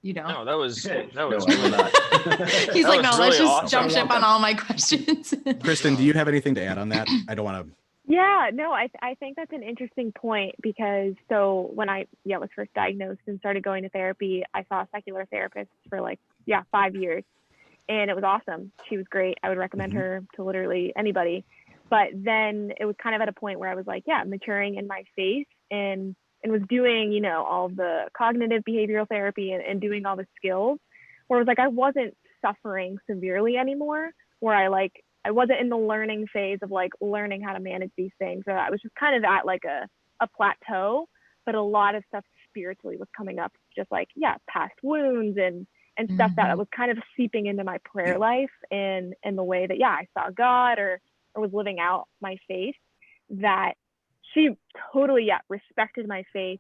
C: You don't.
A: No, that was
D: No, I will not.
C: He's like,
A: was
C: no,
A: really
C: let's just
A: awesome.
C: jump ship on all my questions.
B: Kristen, do you have anything to add on that? I don't want to.
E: Yeah, no, I think that's an interesting point because so when I was first diagnosed and started going to therapy, I saw a secular therapist for 5 years, and it was awesome. She was great. I would recommend her to literally anybody. But then it was kind of at a point where I was like, maturing in my faith and was doing, all the cognitive behavioral therapy and doing all the skills where it was like I wasn't suffering severely anymore, where I wasn't in the learning phase of learning how to manage these things. I was just kind of at a plateau, but a lot of stuff spiritually was coming up, just past wounds and stuff that was kind of seeping into my prayer life and the way that, I saw God or was living out my faith, that she totally, respected my faith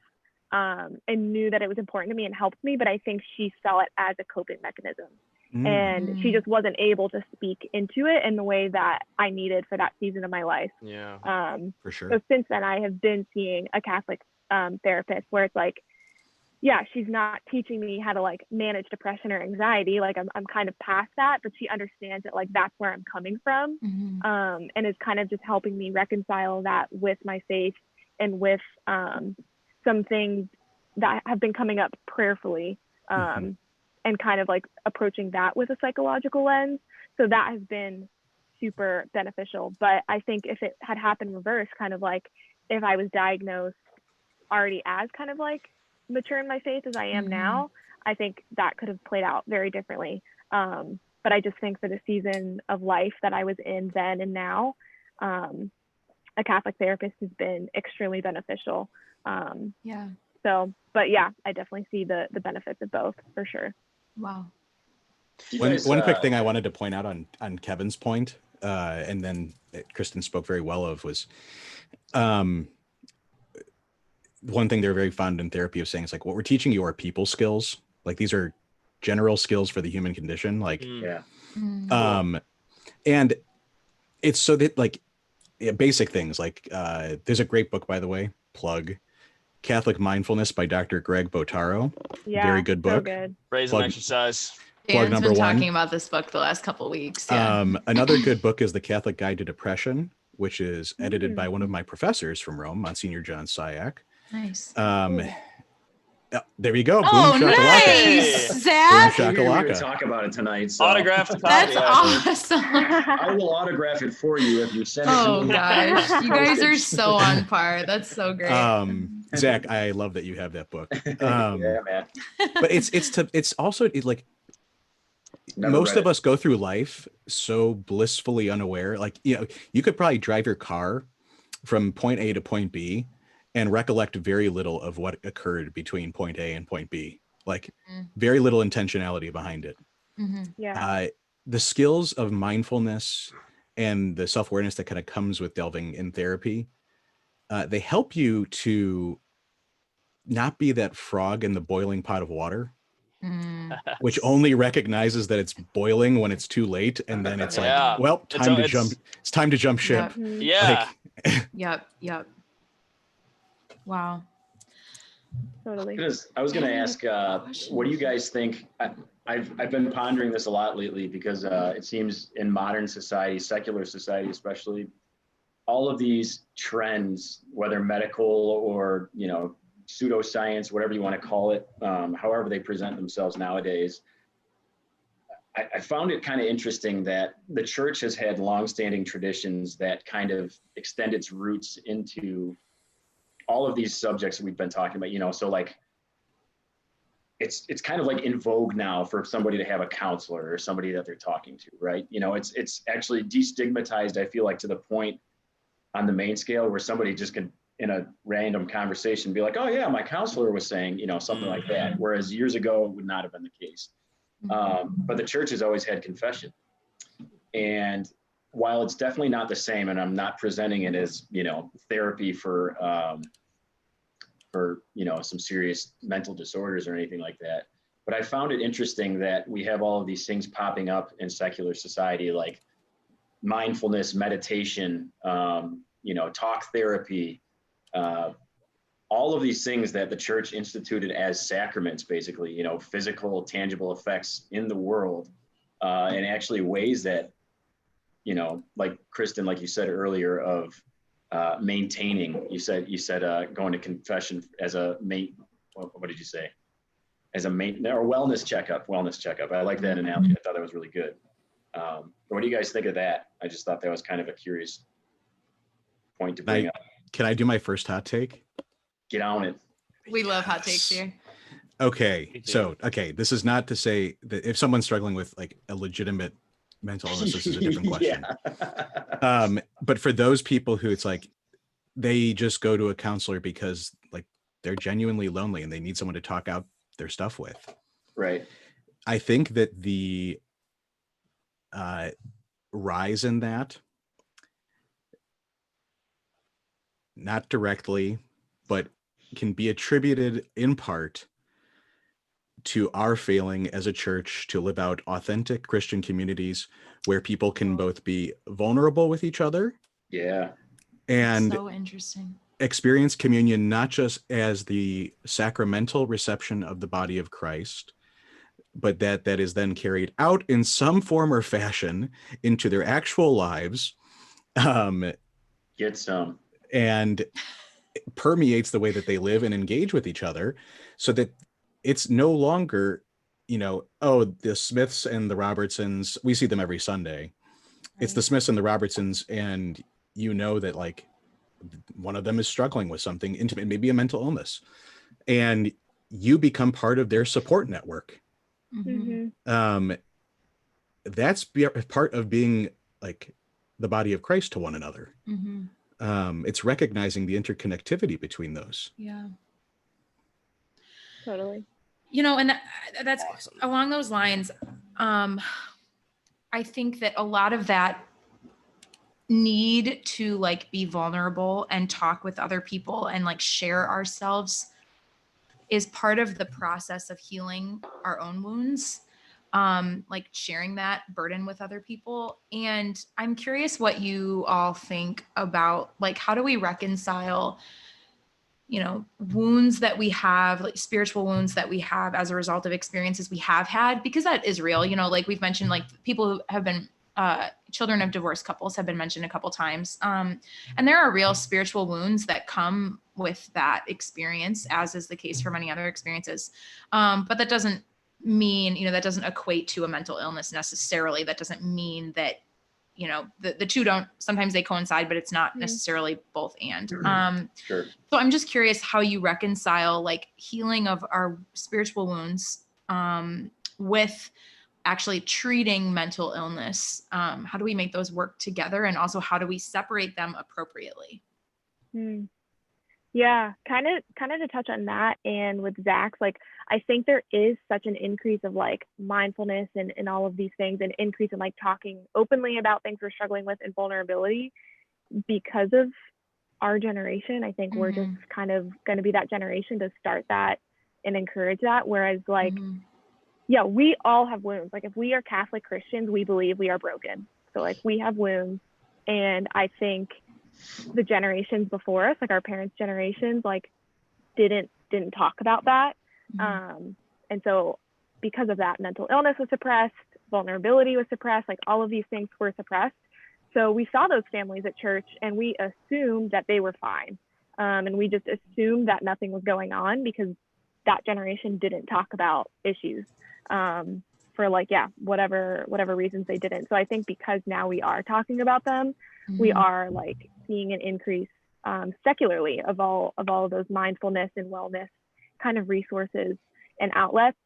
E: and knew that it was important to me and helped me. But I think she saw it as a coping mechanism. And she just wasn't able to speak into it in the way that I needed for that season of my life.
A: Yeah,
B: for sure.
E: So since then, I have been seeing a Catholic therapist where it's she's not teaching me how to manage depression or anxiety. I'm kind of past that, but she understands that that's where I'm coming from, and is kind of just helping me reconcile that with my faith and with some things that have been coming up prayerfully. And kind of approaching that with a psychological lens. So that has been super beneficial. But I think if it had happened reverse, kind of if I was diagnosed already as kind of mature in my faith as I am now, I think that could have played out very differently. But I just think for the season of life that I was in then and now, a Catholic therapist has been extremely beneficial.
C: Yeah.
E: So, but yeah, I definitely see the benefits of both for sure.
C: Wow.
B: One quick thing I wanted to point out on Kevin's point, and then Kristen spoke very well of, was one thing they're very fond in therapy of saying is like, what we're teaching you are people skills. Like these are general skills for the human condition. Like, and it's so that like basic things like there's a great book, by the way, plug, Catholic Mindfulness by Dr. Greg Botaro.
E: Yeah,
B: very good book.
E: So good.
A: Raise and exercise.
B: Plug
C: Dan's
B: number
C: been
B: one.
C: talking about this book the last couple of weeks. Yeah.
B: Another good book is The Catholic Guide to Depression, which is edited by one of my professors from Rome, Monsignor John Syack.
C: Nice.
B: There you go.
C: Oh,
B: Boom shakalaka.
C: nice, Zach.
B: Boom
D: We're
B: shakalaka.
D: going to talk about it tonight. So.
A: Autographed copy.
C: That's
A: yeah.
C: awesome.
D: I will autograph it for you if you send it to
C: Oh
D: me.
C: gosh, you guys are so on par. That's so great.
B: Zach, I love that you have that book.
D: Yeah, man.
B: But it's also like
D: Never
B: most
D: read
B: of us go through life so blissfully unaware. Like, you know, you could probably drive your car from point A to point B and recollect very little of what occurred between point A and point B. Like very little intentionality behind it.
E: Yeah.
B: The skills of mindfulness and the self-awareness that kind of comes with delving in therapy, they help you to not be that frog in the boiling pot of water, which only recognizes that it's boiling when it's too late. And then it's like, well, it's time to jump ship.
A: Yeah.
C: Yep. Wow.
E: Totally.
D: I was going to ask, what do you guys think? I've been pondering this a lot lately because it seems in modern society, secular society especially, all of these trends, whether medical or, you know, pseudoscience, whatever you want to call it, however they present themselves nowadays, I found it kind of interesting that the church has had longstanding traditions that kind of extend its roots into all of these subjects that we've been talking about, you know, so like it's kind of like in vogue now for somebody to have a counselor or somebody that they're talking to, right? You know, it's actually destigmatized, I feel like, to the point on the main scale where somebody just can, in a random conversation, be like, oh yeah, my counselor was saying, you know, something like that. Whereas years ago, it would not have been the case. But the church has always had confession. And while it's definitely not the same, and I'm not presenting it as, you know, therapy for, you know, some serious mental disorders or anything like that. But I found it interesting that we have all of these things popping up in secular society, like mindfulness, meditation, you know, talk therapy, all of these things that the church instituted as sacraments, basically, you know, physical, tangible effects in the world, and actually ways that, you know, like Kristen, like you said earlier, of maintaining. You said going to confession as a what did you say? As a wellness checkup. I like that analogy. I thought that was really good. What do you guys think of that? I just thought that was kind of a curious point to bring up.
B: Can I do my first hot take?
D: Get on it.
C: We love hot takes here.
B: Okay. So, this is not to say that if someone's struggling with like a legitimate mental illness, this is a different question. But for those people who it's like, they just go to a counselor because like they're genuinely lonely and they need someone to talk out their stuff with.
D: Right.
B: I think that the rise in that, not directly, but can be attributed in part to our failing as a church to live out authentic Christian communities where people can both be vulnerable with each other.
D: Yeah.
B: And
C: so interesting.
B: Experience communion not just as the sacramental reception of the body of Christ, but that is then carried out in some form or fashion into their actual lives.
D: Get some.
B: And permeates the way that they live and engage with each other, so that it's no longer, you know, oh, the Smiths and the Robertsons, we see them every Sunday. Right. It's the Smiths and the Robertsons, and you know that like one of them is struggling with something intimate, maybe a mental illness, and you become part of their support network. that's part of being like the body of Christ to one another. It's recognizing the interconnectivity between those.
C: Yeah.
E: Totally.
C: And that's
A: Awesome.
C: along those lines. I think that a lot of that need to like be vulnerable and talk with other people and like share ourselves is part of the process of healing our own wounds, like sharing that burden with other people. And I'm curious what you all think about, like, how do we reconcile, wounds that we have, like spiritual wounds that we have as a result of experiences we have had, because that is real. Like we've mentioned, like people who have been children of divorced couples have been mentioned a couple times. And there are real spiritual wounds that come with that experience, as is the case for many other experiences. But that doesn't mean, that doesn't equate to a mental illness necessarily. That doesn't mean that, the two don't, sometimes they coincide, but it's not necessarily both and.
D: Sure.
C: So I'm just curious how you reconcile like healing of our spiritual wounds with actually treating mental illness. How do we make those work together? And also how do we separate them appropriately?
E: Yeah, kind of to touch on that, and with Zach's, like, I think there is such an increase of like mindfulness and all of these things, and increase in like talking openly about things we're struggling with and vulnerability because of our generation. I think we're just kind of going to be that generation to start that and encourage that. Whereas like, yeah, we all have wounds. Like if we are Catholic Christians, we believe we are broken. So like we have wounds, and I think the generations before us, like our parents' generations, like didn't talk about that. And so because of that, mental illness was suppressed, vulnerability was suppressed, like all of these things were suppressed. So we saw those families at church and we assumed that they were fine. And we just assumed that nothing was going on because that generation didn't talk about issues for like, whatever reasons they didn't. So I think because now we are talking about them, we are like seeing an increase secularly of all of those mindfulness and wellness kind of resources and outlets.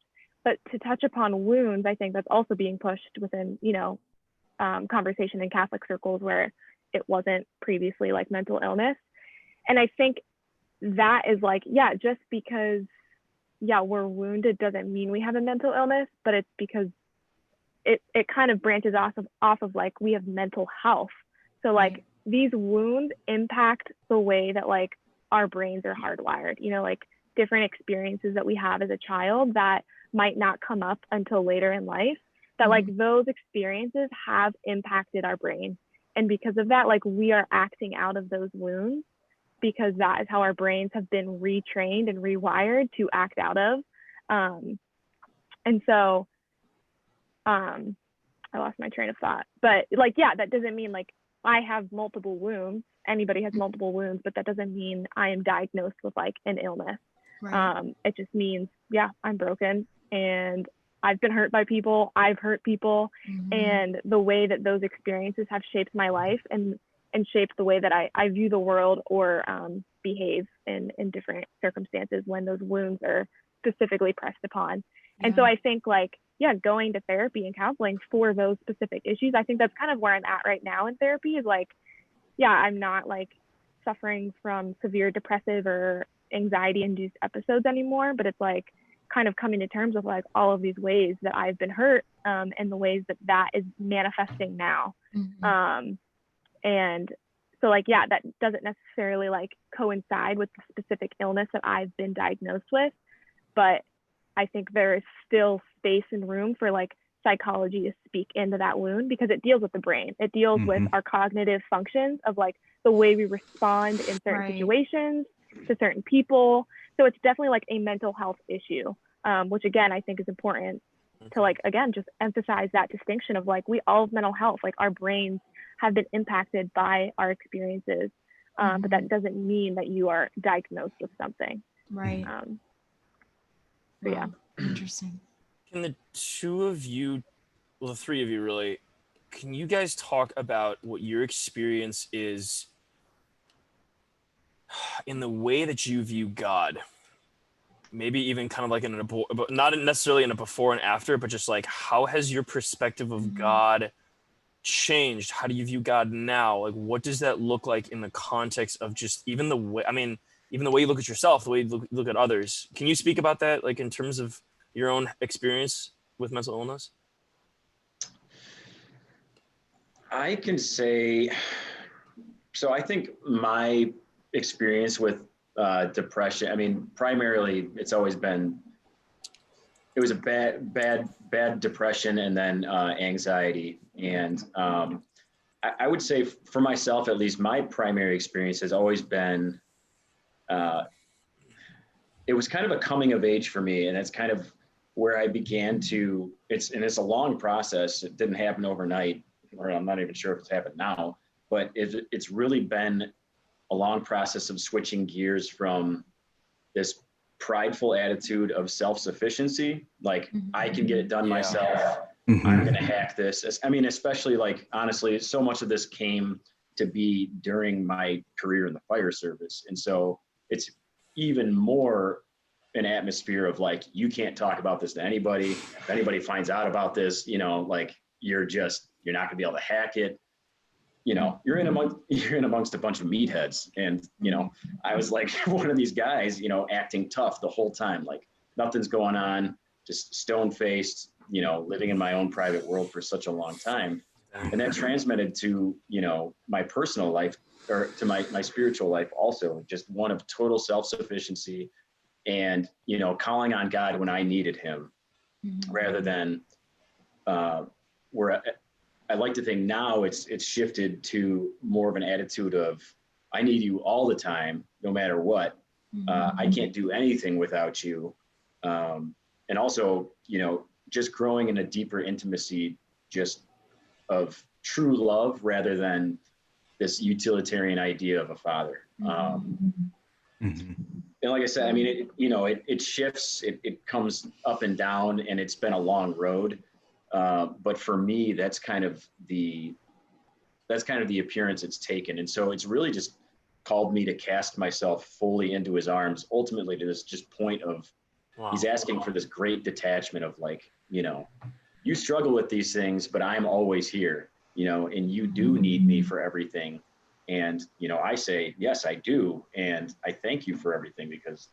E: But to touch upon wounds, I think that's also being pushed within, conversation in Catholic circles where it wasn't previously like mental illness. And I think that is like, just because, we're wounded doesn't mean we have a mental illness, but it's because it kind of branches off of like, we have mental health. So like these wounds impact the way that like our brains are hardwired, like different experiences that we have as a child that might not come up until later in life, that like those experiences have impacted our brain. And because of that, like we are acting out of those wounds because that is how our brains have been retrained and rewired to act out of. And so I lost my train of thought, but like, that doesn't mean like I have multiple wounds. Anybody has multiple wounds, but that doesn't mean I am diagnosed with like an illness. Right. It just means, I'm broken and I've been hurt by people. I've hurt people. And the way that those experiences have shaped my life and shaped the way that I view the world or behave in different circumstances when those wounds are specifically pressed upon. And so I think like, going to therapy and counseling for those specific issues, I think that's kind of where I'm at right now in therapy is like, I'm not like suffering from severe depressive or anxiety induced episodes anymore, but it's like kind of coming to terms with like all of these ways that I've been hurt and the ways that is manifesting now. And so like, that doesn't necessarily like coincide with the specific illness that I've been diagnosed with, but I think there is still space and room for like psychology to speak into that wound because it deals with the brain. It deals with our cognitive functions of like the way we respond in certain situations to certain people. So it's definitely like a mental health issue, which again, I think is important to like, again, just emphasize that distinction of like, we all have mental health, like our brains have been impacted by our experiences, but that doesn't mean that you are diagnosed with something.
C: Right.
E: So,
C: wow. Interesting.
A: Can the two of you, well, the three of you really, can you guys talk about what your experience is in the way that you view God? maybe even kind of like but not necessarily in a before and after, but just like, how has your perspective of God changed? How do you view God now? Like, what does that look like in the context of just even the way, even the way you look at yourself, the way you look at others? Can you speak about that, like in terms of your own experience with mental illness?
D: I can say, so I think my experience with depression, primarily it was a bad depression, and then anxiety. And I would say for myself, at least, my primary experience has always been, it was kind of a coming of age for me. And it's kind of where I began to, it's a long process. It didn't happen overnight, or I'm not even sure if it's happened now, but it's really been a long process of switching gears from this prideful attitude of self-sufficiency. Like, I can get it done myself. I'm going to hack this. Especially, like, honestly, so much of this came to be during my career in the fire service. And so it's even more an atmosphere of like, you can't talk about this to anybody. If anybody finds out about this, like, you're not going to be able to hack it. You're in amongst a bunch of meatheads. And, I was like one of these guys, acting tough the whole time, like nothing's going on, just stone-faced, living in my own private world for such a long time. And that transmitted to, my personal life, or to my spiritual life also, just one of total self-sufficiency and, calling on God when I needed him, rather than where I like to think now it's shifted to more of an attitude of, I need you all the time, no matter what. I can't do anything without you. And also, just growing in a deeper intimacy, just of true love, rather than this utilitarian idea of a father. And like I said, it shifts, it comes up and down, and it's been a long road. But for me, that's kind of the appearance it's taken. And so it's really just called me to cast myself fully into his arms, ultimately to this just point of, he's asking for this great detachment of like, you struggle with these things, but I'm always here, and you do need me for everything. And, I say, yes, I do. And I thank you for everything, because,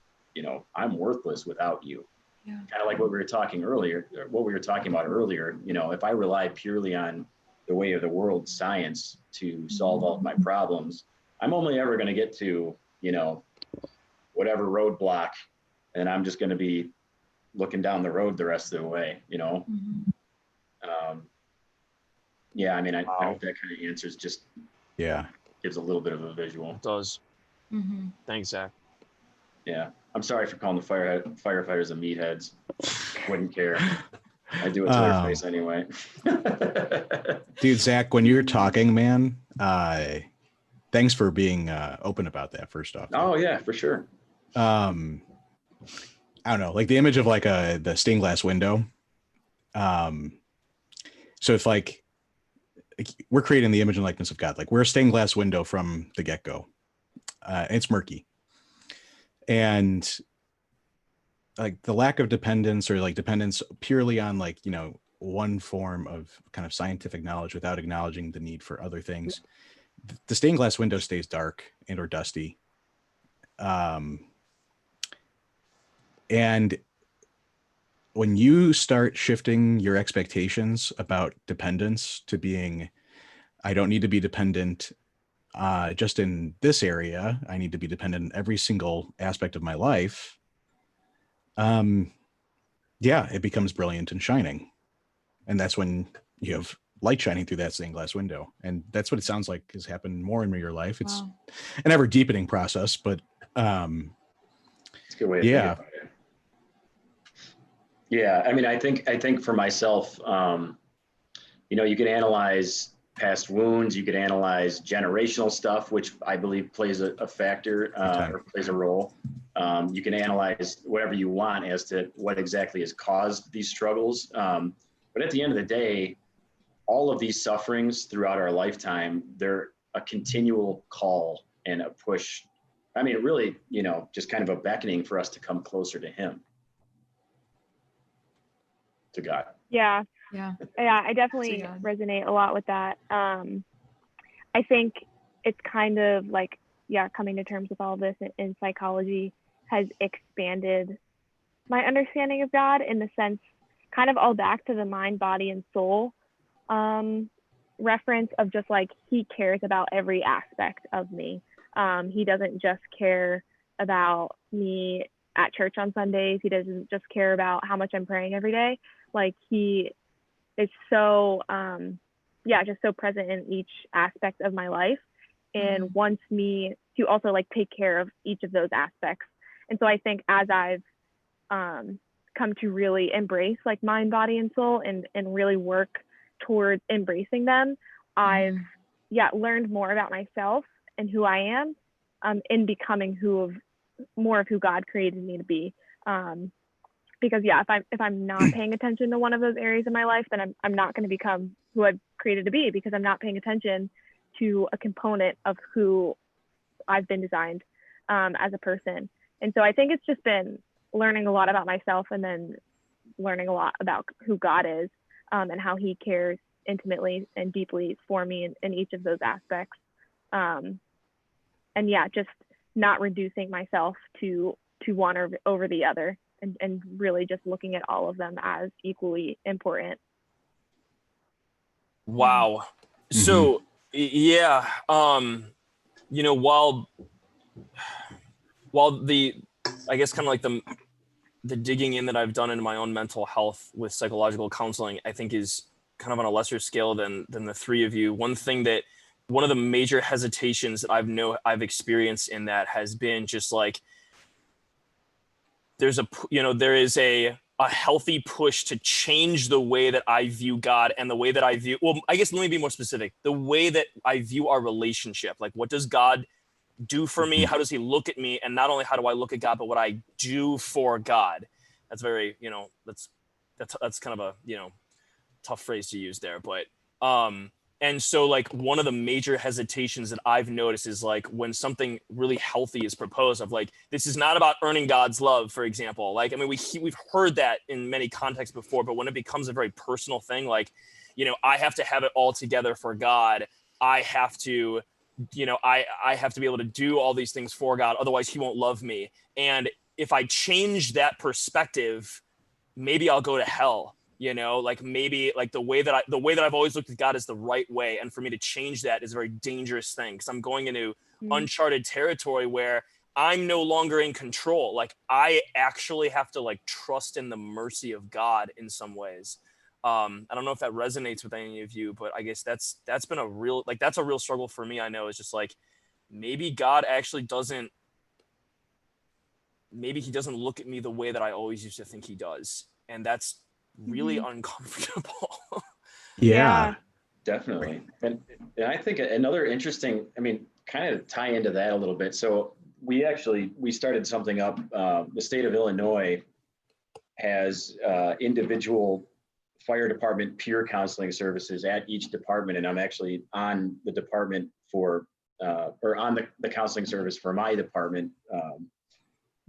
D: I'm worthless without you. Yeah. Kind of like what we were talking about earlier, if I rely purely on the way of the world, science, to solve all of my problems, I'm only ever going to get to, whatever roadblock, and I'm just going to be looking down the road the rest of the way, I hope that kind of answers, just gives a little bit of a visual.
A: It does. Thanks, Zach.
D: Yeah. I'm sorry for calling the firefighters the meatheads. Wouldn't care. I do it to their face anyway.
B: Dude, Zach, when you're talking, man, thanks for being open about that, first off.
D: Oh, yeah, for sure.
B: I don't know, like the image of like the stained glass window. So if like we're creating the image and likeness of God, like we're a stained glass window from the get-go. It's murky. And like the lack of dependence, or like dependence purely on like, one form of kind of scientific knowledge without acknowledging the need for other things, the stained glass window stays dark and or dusty. And when you start shifting your expectations about dependence to being, I don't need to be dependent just in this area, I need to be dependent in every single aspect of my life. It becomes brilliant and shining. And that's when you have light shining through that stained glass window. And that's what it sounds like has happened more in your life. It's an ever deepening process, but
D: it's a good way to think about it. Yeah. I think for myself, you can analyze past wounds, you could analyze generational stuff, which I believe plays a factor or plays a role. You can analyze whatever you want as to what exactly has caused these struggles. But at the end of the day, all of these sufferings throughout our lifetime, they're a continual call and a push I mean, really, you know, just kind of a beckoning for us to come closer to him, to God.
E: Yeah.
C: Yeah.
E: Yeah, I definitely
C: God.
E: resonate a lot with that. I think it's kind of like, yeah, coming to terms with all this in psychology has expanded my understanding of God, in the sense, kind of all back to the mind, body, and soul reference of just like, he cares about every aspect of me. He doesn't just care about me at church on Sundays. He doesn't just care about how much I'm praying every day. Like, he is so, just so present in each aspect of my life, and wants me to also like take care of each of those aspects. And so I think as I've come to really embrace like mind, body, and soul, and really work towards embracing them, I've learned more about myself and who I am, in becoming more of who God created me to be. Because if I'm not paying attention to one of those areas of my life, then I'm not going to become who I've created to be, because I'm not paying attention to a component of who I've been designed as a person. And so I think it's just been learning a lot about myself, and then learning a lot about who God is, and how he cares intimately and deeply for me in each of those aspects. Just not reducing myself to one over the other, and really just looking at all of them as equally important.
A: Wow. So yeah, you know, while I guess kind of like the digging in that I've done into my own mental health with psychological counseling, I think is kind of on a lesser scale than the three of you. One of the major hesitations that I've experienced in that has been just like, there is a healthy push to change the way that I view God, and the way that I view, well, I guess let me be more specific, the way that I view our relationship. Like, what does God do for me? How does he look at me? And not only how do I look at God, but what I do for God. That's very, you know, that's kind of a, you know, tough phrase to use there. But, and so like one of the major hesitations that I've noticed is like when something really healthy is proposed, of like, this is not about earning God's love, for example. Like, I mean, we've heard that in many contexts before, but when it becomes a very personal thing, like, you know, I have to have it all together for God. I have to, you know, I have to be able to do all these things for God. Otherwise he won't love me. And if I change that perspective, maybe I'll go to hell. You know, like maybe like the way that I've always looked at God is the right way. And for me to change that is a very dangerous thing, because I'm going into uncharted territory where I'm no longer in control. Like, I actually have to like trust in the mercy of God in some ways. I don't know if that resonates with any of you, but I guess that's been that's a real struggle for me. I know, it's just like, maybe God actually doesn't look at me the way that I always used to think he does. And that's really uncomfortable.
B: Yeah,
D: definitely. And I think another interesting, I mean, kind of tie into that a little bit. So we started something up. The state of Illinois has individual fire department peer counseling services at each department. And I'm actually on the department on the counseling service for my department,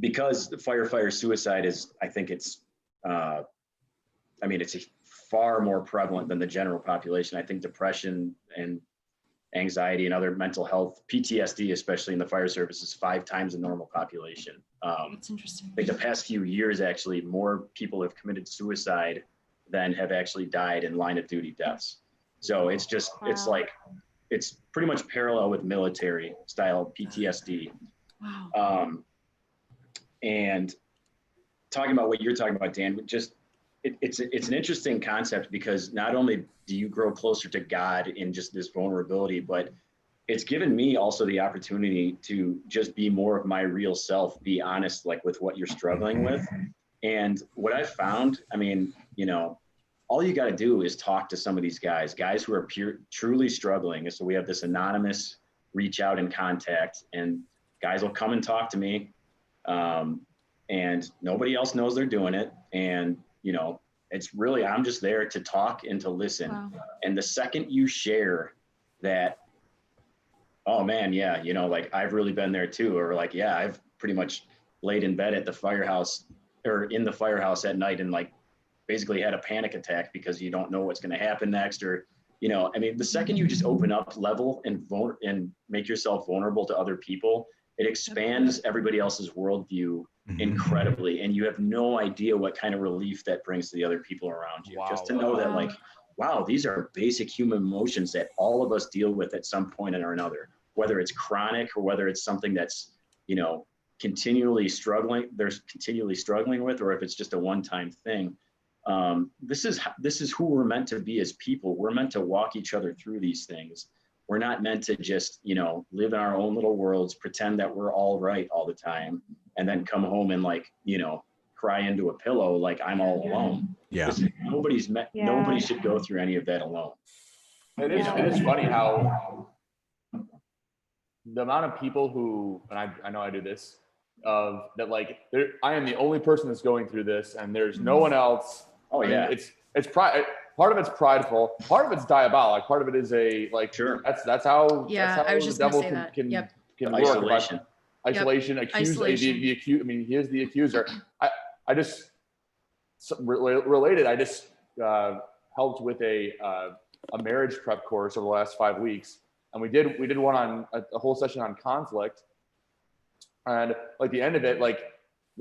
D: because the firefighter suicide is, I think it's far more prevalent than the general population. I think depression and anxiety and other mental health, PTSD, especially in the fire service, is 5 times the normal population.
C: That's interesting.
D: I think the past few years, actually, more people have committed suicide than have actually died in line of duty deaths. So it's just, it's like, it's pretty much parallel with military style PTSD.
C: Wow.
D: And talking about what you're talking about, Dan, just it's an interesting concept, because not only do you grow closer to God in just this vulnerability, but it's given me also the opportunity to just be more of my real self, be honest, like with what you're struggling with. And what I've found, I mean, you know, all you got to do is talk to some of these guys who are truly struggling. And so we have this anonymous reach out and contact, and guys will come and talk to me. And nobody else knows they're doing it. And, you know, it's really, I'm just there to talk and to listen. Wow. And the second you share that Oh man, yeah. You know, like I've really been there too. Or like, yeah, I've pretty much laid in bed at the firehouse or in the firehouse at night and like basically had a panic attack because you don't know what's going to happen next. Or, you know, I mean, the second you just open up level and make yourself vulnerable to other people, it expands everybody else's worldview incredibly. And you have no idea what kind of relief that brings to the other people around you.
F: Wow.
D: Just to know that like, wow, these are basic human emotions that all of us deal with at some point or another, whether it's chronic or whether it's something that's, you know, continually struggling with, or if it's just a one-time thing. This is who we're meant to be as people. We're meant to walk each other through these things. We're not meant to just, you know, live in our own little worlds, pretend that we're all right all the time, and then come home and like, you know, cry into a pillow like I'm all alone.
B: Yeah.
D: Nobody should go through any of that alone.
F: It is funny how the amount of people who, and I know I do this, that like I am the only person that's going through this, and there's no one else.
D: Oh yeah,
F: it's pride. Part of it's prideful. Part of it's diabolic. Part of it is a like.
D: Sure.
F: That's how.
C: Yeah,
F: that's how
C: I was just
F: the devil
C: gonna say that.
F: can
C: Yep.
F: work.
D: Isolation.
F: Isolation.
C: Isolation.
F: The accused. I mean, he is the accuser. I just related. I just helped with a marriage prep course over the last 5 weeks, and we did one on a whole session on conflict, and like the end of it, like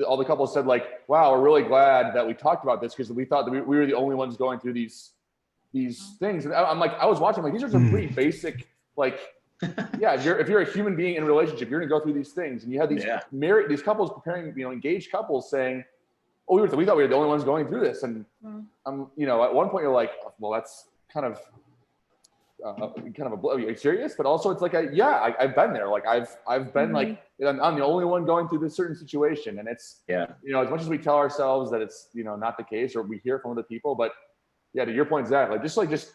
F: all the couples said, like, wow, we're really glad that we talked about this because we thought that we were the only ones going through these things. And I'm like, I was watching, like, these are some pretty basic, like, yeah, if you're a human being in a relationship, you're gonna go through these things. And you have these couples preparing, you know, engaged couples saying, oh, we thought we were the only ones going through this. And you know, at one point you're like, well, that's kind of are you serious? But also it's like, I've been there. Like I've been like, I'm the only one going through this certain situation. And it's, you know, as much as we tell ourselves that it's, you know, not the case, or we hear it from other people, but yeah, to your point, Zach, just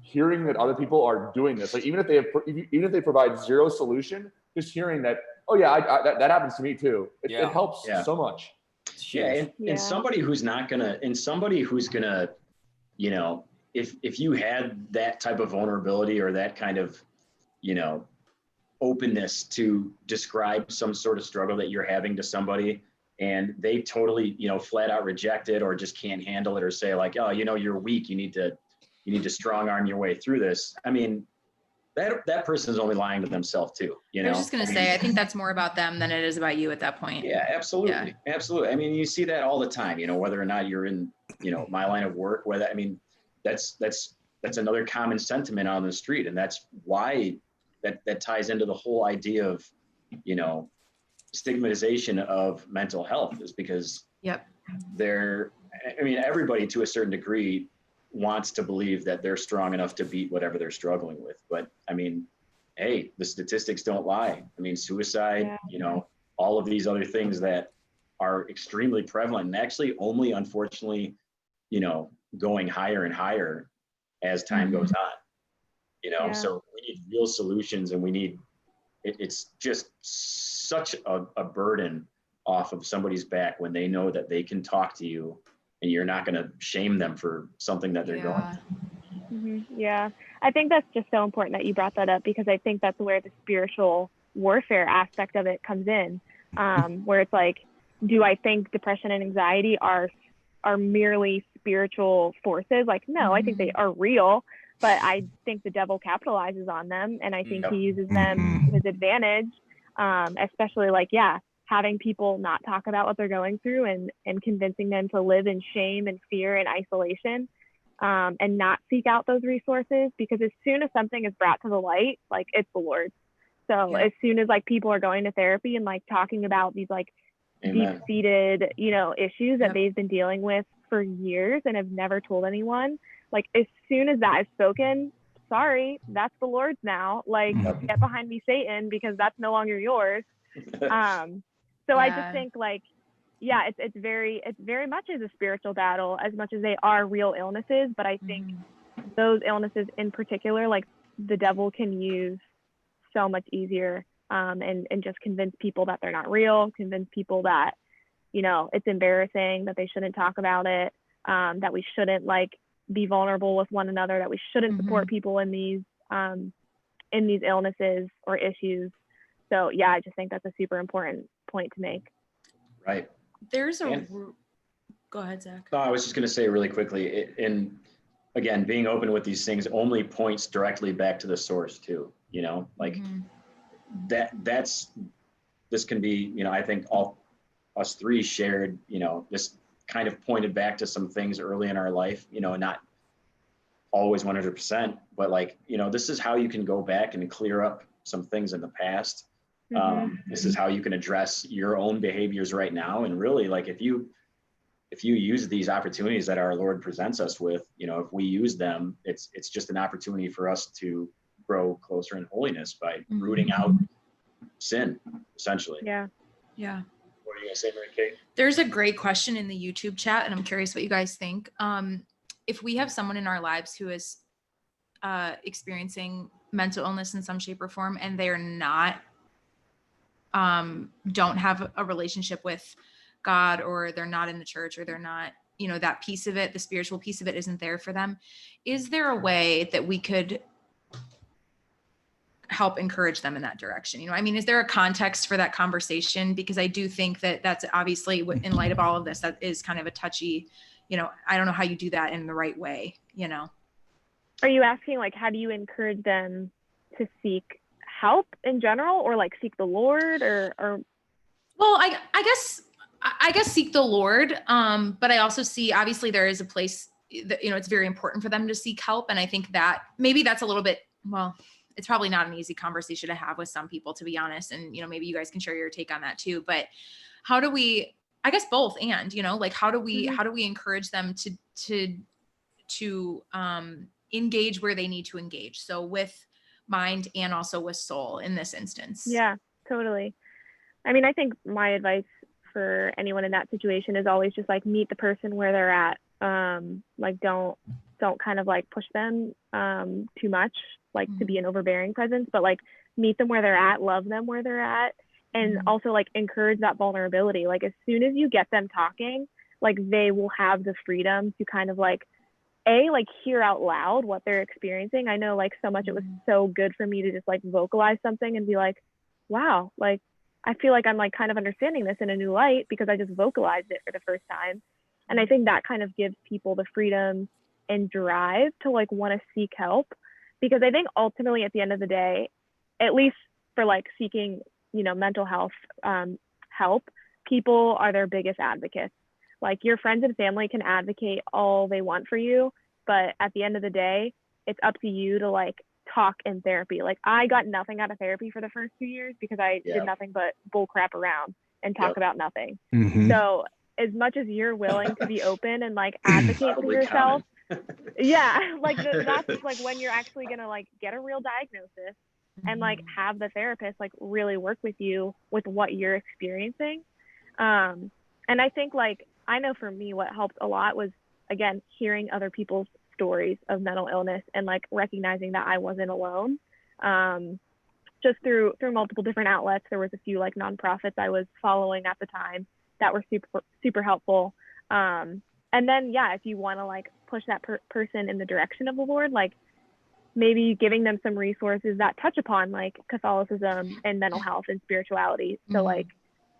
F: hearing that other people are doing this, like even if they provide zero solution, just hearing that, oh yeah, that happens to me too. It helps so much.
D: And somebody who's gonna, you know, if you had that type of vulnerability or that kind of, you know, openness to describe some sort of struggle that you're having to somebody, and they totally, you know, flat out reject it or just can't handle it, or say like, oh, you know, you're weak, you need to strong arm your way through this. I mean, that person is only lying to themselves too, you know?
C: I was just going to say, I think that's more about them than it is about you at that point.
D: Yeah, absolutely. Yeah. Absolutely. I mean, you see that all the time, you know, whether or not you're in, you know, my line of work, I mean, that's another common sentiment on the street. And that's why that ties into the whole idea of, you know, stigmatization of mental health, is because everybody to a certain degree wants to believe that they're strong enough to beat whatever they're struggling with. But I mean, hey, the statistics don't lie. I mean, suicide, you know, all of these other things that are extremely prevalent and actually only, unfortunately, you know, going higher and higher as time goes on, you know? So we need real solutions, and we need, it's just such a burden off of somebody's back when they know that they can talk to you and you're not going to shame them for something that they're going through.
E: Yeah, I think that's just so important that you brought that up, because I think that's where the spiritual warfare aspect of it comes in, where it's like, do I think depression and anxiety are merely spiritual forces? Like, no, I think they are real, but I think the devil capitalizes on them, and I think he uses them to his advantage, especially like, having people not talk about what they're going through and convincing them to live in shame and fear and isolation, and not seek out those resources, because as soon as something is brought to the light, like, it's the Lord. So as soon as like people are going to therapy and like talking about these like deep-seated, you know, issues that they've been dealing with for years and have never told anyone, like as soon as that is spoken, sorry, that's the Lord's now. Like, get behind me, Satan, because that's no longer yours. So I just think like, it's very much is a spiritual battle as much as they are real illnesses. But I think those illnesses in particular, like, the devil can use so much easier, and just convince people that they're not real, convince people that, you know, it's embarrassing, that they shouldn't talk about it, that we shouldn't like be vulnerable with one another, that we shouldn't support people in these in these illnesses or issues. So yeah, I just think that's a super important point to make.
D: Right.
C: There's a, go ahead, Zach.
D: No, I was just going to say really quickly, and again, being open with these things only points directly back to the source too, you know, like this can be, you know, I think all us three shared, you know, this kind of pointed back to some things early in our life, you know, not always 100%, but like, you know, this is how you can go back and clear up some things in the past. This is how you can address your own behaviors right now. And really, like, if you use these opportunities that our Lord presents us with, you know, if we use them, it's just an opportunity for us to grow closer in holiness by rooting out sin, essentially.
C: Yeah.
D: What are you gonna say, Mary Kate?
C: There's a great question in the YouTube chat, and I'm curious what you guys think. If we have someone in our lives who is experiencing mental illness in some shape or form, and they're not, don't have a relationship with God, or they're not in the church, or they're not, you know, that piece of it, the spiritual piece of it isn't there for them, is there a way that we could help encourage them in that direction? You know, I mean, is there a context for that conversation? Because I do think that that's obviously, in light of all of this, that is kind of a touchy, you know, I don't know how you do that in the right way, you know?
E: Are you asking, like, how do you encourage them to seek help in general, or like seek the Lord, or?
C: Well, I guess seek the Lord. But I also see, obviously there is a place that, you know, it's very important for them to seek help. And I think that maybe that's a little bit, well, it's probably not an easy conversation to have with some people, to be honest. And, you know, maybe you guys can share your take on that too, but how do we, I guess both, and, you know, like, how do we encourage them to engage where they need to engage? So with mind and also with soul in this instance.
E: Yeah, totally. I mean, I think my advice for anyone in that situation is always just like meet the person where they're at. Like don't kind of like push them too much, like to be an overbearing presence, but like meet them where they're at, love them where they're at, and also like encourage that vulnerability. Like as soon as you get them talking, like they will have the freedom to kind of like like hear out loud what they're experiencing. I know like so much it was so good for me to just like vocalize something and be like, wow, like I feel like I'm like kind of understanding this in a new light because I just vocalized it for the first time. And I think that kind of gives people the freedom and drive to like want to seek help, because I think ultimately at the end of the day, at least for like seeking, you know, mental health help, people are their biggest advocates. Like your friends and family can advocate all they want for you, but at the end of the day, it's up to you to like talk in therapy. Like I got nothing out of therapy for the first 2 years because I did nothing but bull crap around and talk about nothing. So as much as you're willing to be open and like advocate for yourself, like that's like when you're actually gonna like get a real diagnosis and like have the therapist like really work with you with what you're experiencing. And I think like I know for me what helped a lot was, again, hearing other people's stories of mental illness and like recognizing that I wasn't alone. Just through multiple different outlets. There was a few like nonprofits I was following at the time that were super helpful. And then if you want to like push that person in the direction of the Lord, like maybe giving them some resources that touch upon like Catholicism and mental health and spirituality. So like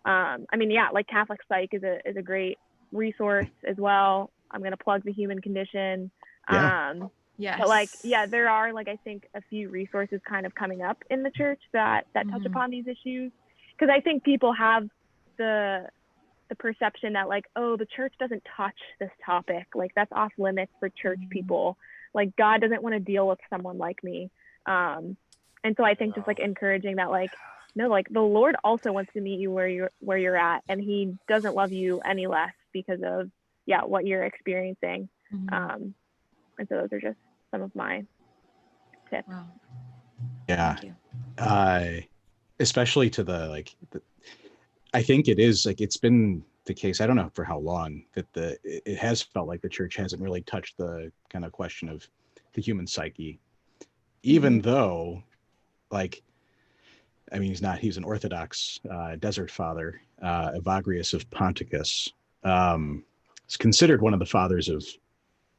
E: I mean, like Catholic Psych is a great resource as well. I'm going to plug the Human Condition. But like, there are like, I think a few resources kind of coming up in the church that touch upon these issues. Cause I think people have the perception that like, oh, the church doesn't touch this topic. Like that's off limits for church people. Like God doesn't want to deal with someone like me. And so I think just like encouraging that, like, no, like the Lord also wants to meet you where you're at, and he doesn't love you any less because of what you're experiencing. And so those are just some of my tips.
B: Wow. Especially to the I think it is like it's been the case, I don't know for how long, that it has felt like the church hasn't really touched the kind of question of the human psyche, even though like, I mean, he's an Orthodox desert father, Evagrius of Ponticus. Is considered one of the fathers of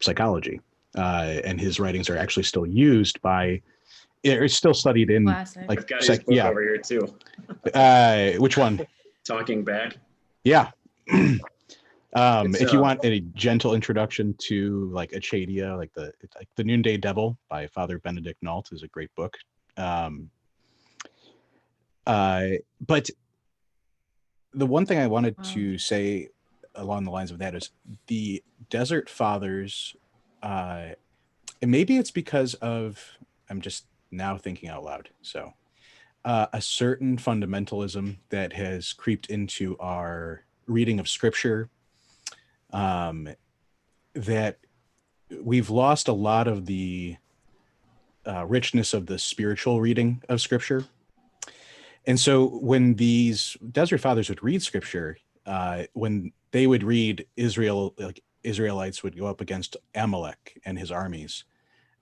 B: psychology, and his writings are actually still used by it's still studied in
C: Classic.
B: like
D: I've got his book over here too.
B: Which one?
D: Talking Back.
B: Yeah.
D: It's,
B: If you want a gentle introduction to like Achadia, like the Noonday Devil by Father Benedict Nault is a great book. But the one thing I wanted to say along the lines of that is the Desert Fathers, and maybe it's because of, I'm just now thinking out loud. So a certain fundamentalism that has creeped into our reading of scripture, that we've lost a lot of the richness of the spiritual reading of scripture. And so when these Desert Fathers would read scripture, when they would read Israelites would go up against Amalek and his armies,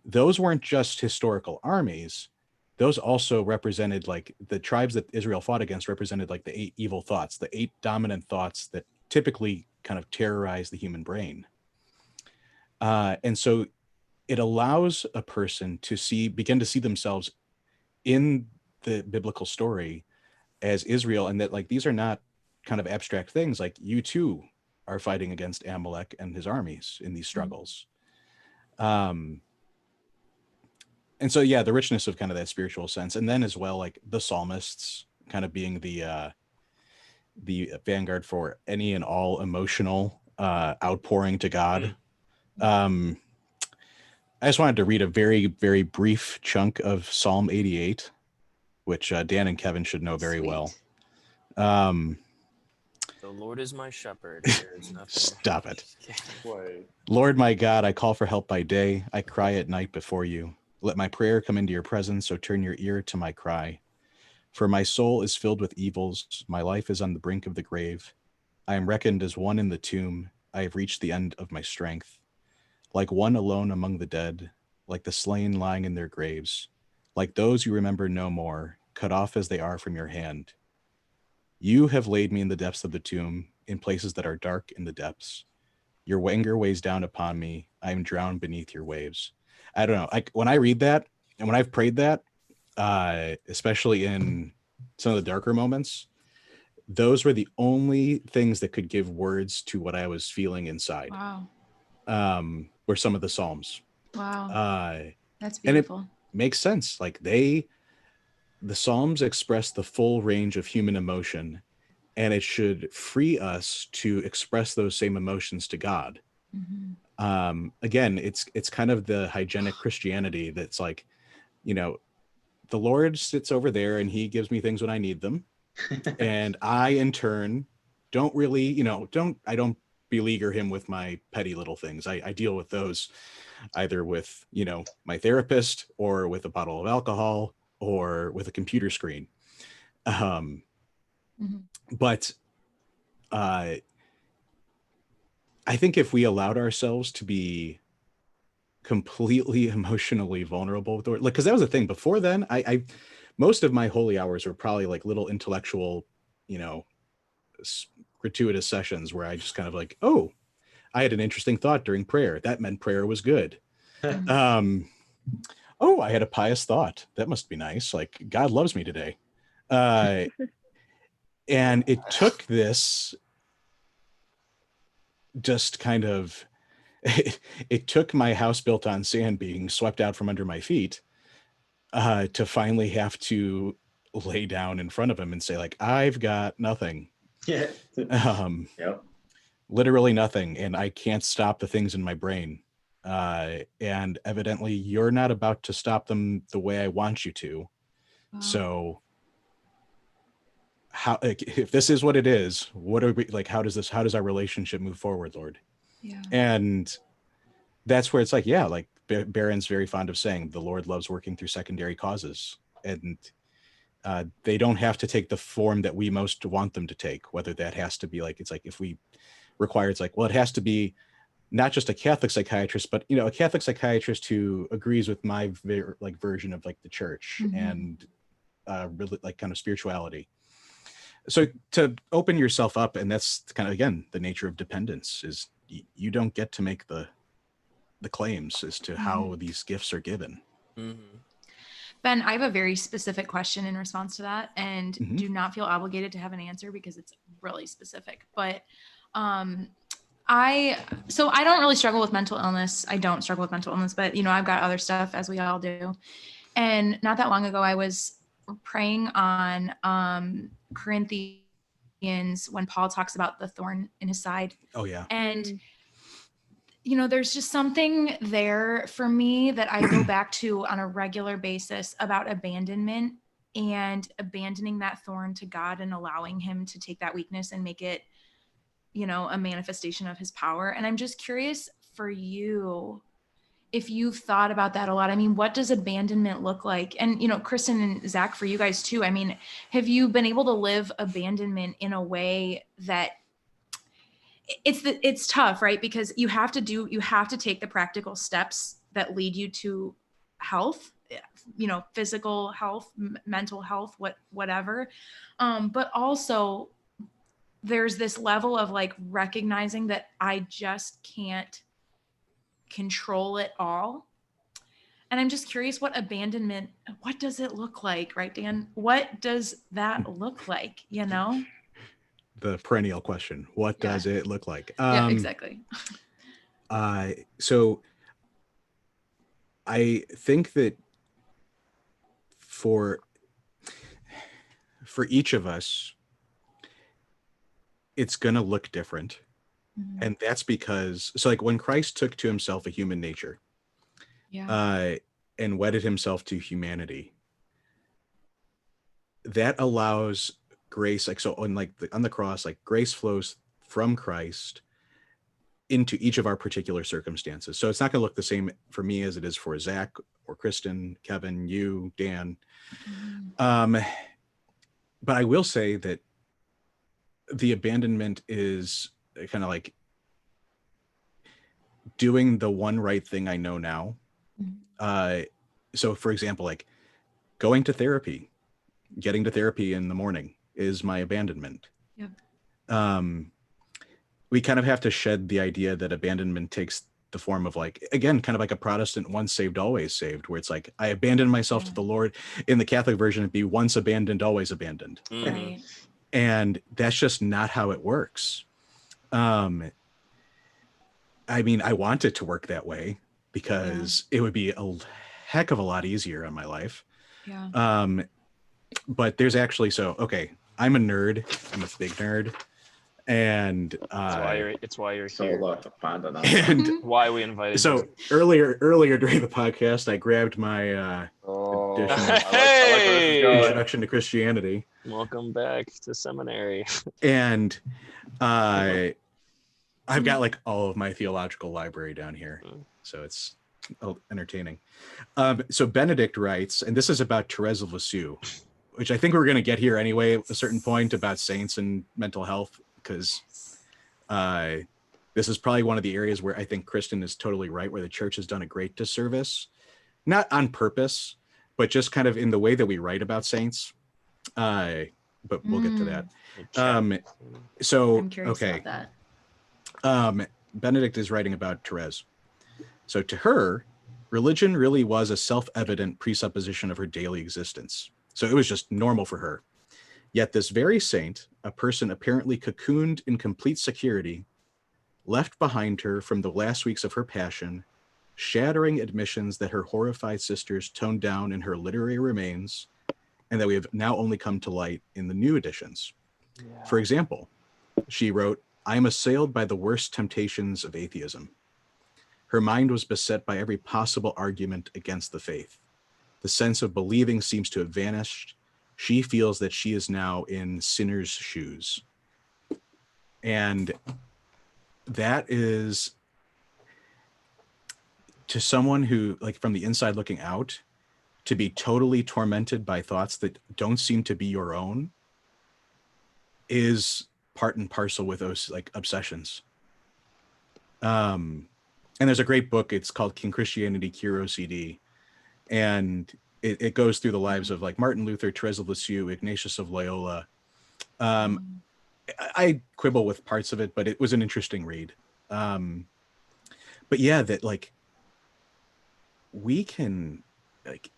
B: those weren't just historical armies. Those also represented, like, the tribes that Israel fought against represented like the 8 evil thoughts, the 8 dominant thoughts that typically kind of terrorize the human brain. And so it allows a person to begin to see themselves in the biblical story as Israel, and that like these are not kind of abstract things. Like, you too are fighting against Amalek and his armies in these struggles. And so, yeah, the richness of kind of that spiritual sense. And then as well, like the psalmists kind of being the vanguard for any and all emotional outpouring to God. I just wanted to read a very, very brief chunk of Psalm 88, which Dan and Kevin should know very well.
A: The Lord is my shepherd. There is nothing.
B: Stop it. Lord my God, I call for help by day. I cry at night before you. Let my prayer come into your presence, so turn your ear to my cry. For my soul is filled with evils. My life is on the brink of the grave. I am reckoned as one in the tomb. I have reached the end of my strength. Like one alone among the dead, like the slain lying in their graves, like those you remember no more, cut off as they are from your hand. You have laid me in the depths of the tomb, in places that are dark in the depths. Your anger weighs down upon me. I am drowned beneath your waves. I don't know. When I read that, and when I've prayed that, especially in some of the darker moments, those were the only things that could give words to what I was feeling inside.
C: Wow.
B: Were some of the Psalms.
C: Wow. That's beautiful.
B: And it makes sense. Like the Psalms express the full range of human emotion, and it should free us to express those same emotions to God. Again, it's kind of the hygienic Christianity that's like, you know, the Lord sits over there and he gives me things when I need them. And I, in turn, don't really, I don't beleaguer him with my petty little things. I deal with those either with, my therapist, or with a bottle of alcohol, or with a computer screen. But I think if we allowed ourselves to be completely emotionally vulnerable with the Lord, like, because that was the thing before then, I most of my holy hours were probably like little intellectual, gratuitous sessions where I just kind of like, oh, I had an interesting thought during prayer. That meant prayer was good. Oh, I had a pious thought. That must be nice. Like, God loves me today. And it took this just kind of, it took my house built on sand being swept out from under my feet to finally have to lay down in front of him and say, like, I've got nothing.
D: Yep.
B: Literally nothing. And I can't stop the things in my brain. And evidently you're not about to stop them the way I want you to. Wow. So how, if this is what it is, what are we like, how does our relationship move forward, Lord?
C: Yeah.
B: And that's where it's like, yeah, like Barron's very fond of saying, the Lord loves working through secondary causes. And they don't have to take the form that we most want them to take, whether that has to be like, it's like, if we require, it's like, well, it has to be not just a Catholic psychiatrist, but, a Catholic psychiatrist who agrees with my version of like the church and really like kind of spirituality. So to open yourself up, and that's kind of, again, the nature of dependence, is you don't get to make the claims as to how these gifts are given.
C: Ben, I have a very specific question in response to that, and
B: Mhm.
C: do not feel obligated to have an answer because it's really specific. But I don't really struggle with mental illness. I don't struggle with mental illness, but I've got other stuff, as we all do. And not that long ago, I was praying on Corinthians when Paul talks about the thorn in his side.
B: Oh yeah.
C: And there's just something there for me that I go back to on a regular basis about abandonment and abandoning that thorn to God and allowing him to take that weakness and make it, a manifestation of his power. And I'm just curious for you, if you've thought about that a lot. I mean, what does abandonment look like? And, Kristen and Zach, for you guys too. I mean, have you been able to live abandonment in a way that it's tough, right? Because you have to take the practical steps that lead you to health, physical health, mental health, whatever. But also there's this level of like recognizing that I just can't control it all. And I'm just curious what does it look like, right, Dan? What does that look like,
B: The perennial question. What does it look like?
C: Yeah, exactly.
B: So I think that for each of us, it's going to look different.
C: Mm-hmm.
B: And that's because, so like when Christ took to himself a human nature, and wedded himself to humanity, that allows grace, like, so on, like on the cross, like grace flows from Christ into each of our particular circumstances. So it's not going to look the same for me as it is for Zach or Kristen, Kevin, you, Dan.
C: Mm-hmm.
B: But I will say that the abandonment is kind of like doing the one right thing I know now.
C: Mm-hmm.
B: So for example, like going to therapy, getting to therapy in the morning is my abandonment.
C: Yeah.
B: We kind of have to shed the idea that abandonment takes the form of like, again, kind of like a Protestant once saved, always saved, where it's like, I abandoned myself to the Lord. In the Catholic version, it'd be once abandoned, always abandoned.
C: Right.
B: And that's just not how it works. I mean, I want it to work that way because it would be a heck of a lot easier on my life.
C: Yeah.
B: But there's actually, I'm a nerd. I'm a big nerd. And
A: it's why you're
D: So
A: here.
B: And
A: why we invited
B: so
A: you.
B: earlier during the podcast, I grabbed my edition of Introduction to Christianity.
A: Welcome back to seminary.
B: And I've got like all of my theological library down here, so it's entertaining. So Benedict writes, and this is about Therese of Lisieux, which I think we're going to get here anyway at a certain point, about saints and mental health, because this is probably one of the areas where I think Kristen is totally right, where the church has done a great disservice, not on purpose, but just kind of in the way that we write about saints. But we'll get to that. So
C: I'm curious about that.
B: Benedict is writing about Therese. So to her, religion really was a self-evident presupposition of her daily existence. So it was just normal for her. Yet this very saint, a person apparently cocooned in complete security, left behind her from the last weeks of her passion, shattering admissions that her horrified sisters toned down in her literary remains, and that we have now only come to light in the new editions. Yeah. For example, she wrote, "I am assailed by the worst temptations of atheism." Her mind was beset by every possible argument against the faith. The sense of believing seems to have vanished. She feels that she is now in sinner's shoes. And that is, to someone who, like, from the inside looking out, to be totally tormented by thoughts that don't seem to be your own is part and parcel with those like obsessions. And there's a great book, it's called Can Christianity Cure OCD? And it goes through the lives of like Martin Luther, Therese of Lisieux, Ignatius of Loyola. I quibble with parts of it, but it was an interesting read. But yeah, that like we can like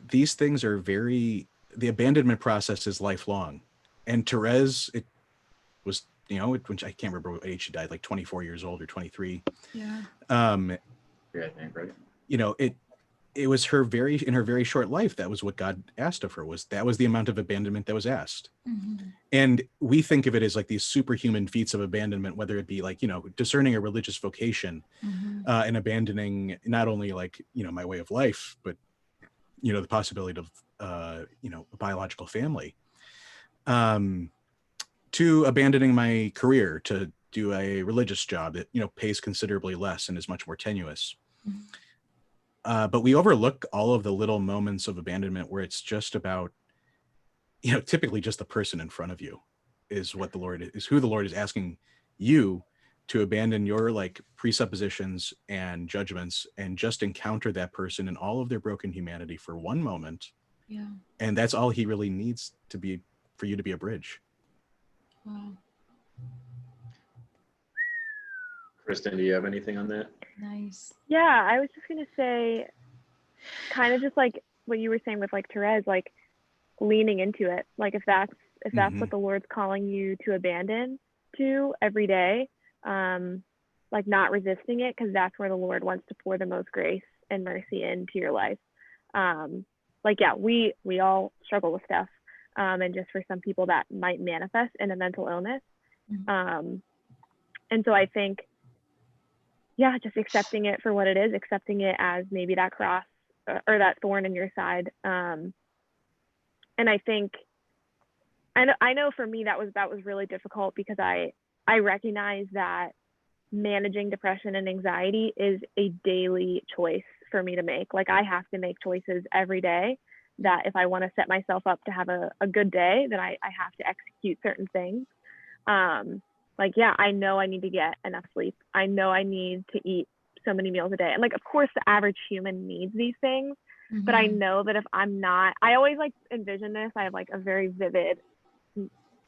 B: these things are the abandonment process is lifelong. And Therese, it was, when I can't remember what age she died, like 24 years old or 23.
C: Yeah.
D: Yeah, I think, right.
B: It was in her very short life, that was what God asked of her, that was the amount of abandonment that was asked.
C: Mm-hmm.
B: And we think of it as like these superhuman feats of abandonment, whether it be like, discerning a religious vocation,
C: Mm-hmm.
B: and abandoning not only like, my way of life, but, the possibility of, a biological family, to abandoning my career to do a religious job that, pays considerably less and is much more tenuous.
C: Mm-hmm.
B: But we overlook all of the little moments of abandonment where it's just about, typically just the person in front of you is who the Lord is asking you to abandon your like presuppositions and judgments and just encounter that person in all of their broken humanity for one moment.
C: Yeah.
B: And that's all he really needs for you to be a bridge.
C: Wow.
D: Kristen, do you have anything on that?
C: Nice.
E: Yeah, I was just gonna say, kind of just like what you were saying with like Therese, like leaning into it. Like if that's what the Lord's calling you to abandon to every day, like not resisting it, because that's where the Lord wants to pour the most grace and mercy into your life. Like yeah, we all struggle with stuff, and just for some people that might manifest in a mental illness.
C: Mm-hmm.
E: And so I think, yeah, just accepting it for what it is, accepting it as maybe that cross or that thorn in your side. And I think, I know for me that was really difficult, because I recognize that managing depression and anxiety is a daily choice for me to make. Like I have to make choices every day that if I want to set myself up to have a good day, then I have to execute certain things. Like, yeah, I know I need to get enough sleep. I know I need to eat so many meals a day. And like, of course, the average human needs these things,
C: Mm-hmm.
E: but I know that if I'm not, I always like envision this. I have like a very vivid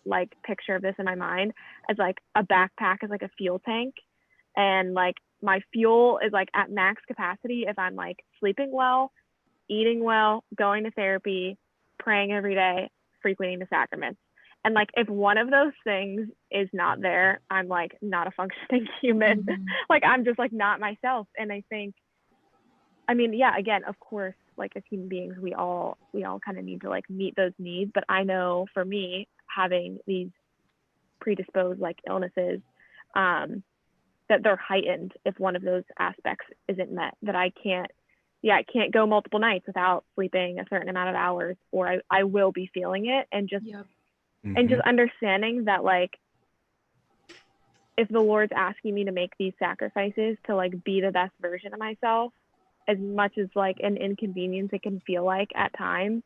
E: like picture of this in my mind as like a backpack is like a fuel tank. And like my fuel is like at max capacity if I'm like sleeping well, eating well, going to therapy, praying every day, frequenting the sacraments. And like if one of those things is not there, I'm like not a functioning human.
C: Mm-hmm.
E: Like I'm just like not myself. And I think, I mean, yeah, again, of course, like as human beings, we all kind of need to like meet those needs. But I know for me, having these predisposed like illnesses, that they're heightened if one of those aspects isn't met, that I can't go multiple nights without sleeping a certain amount of hours, or I will be feeling it. And just,
C: Yep.
E: and just understanding that like, if the Lord's asking me to make these sacrifices to like be the best version of myself, as much as like an inconvenience it can feel like at times,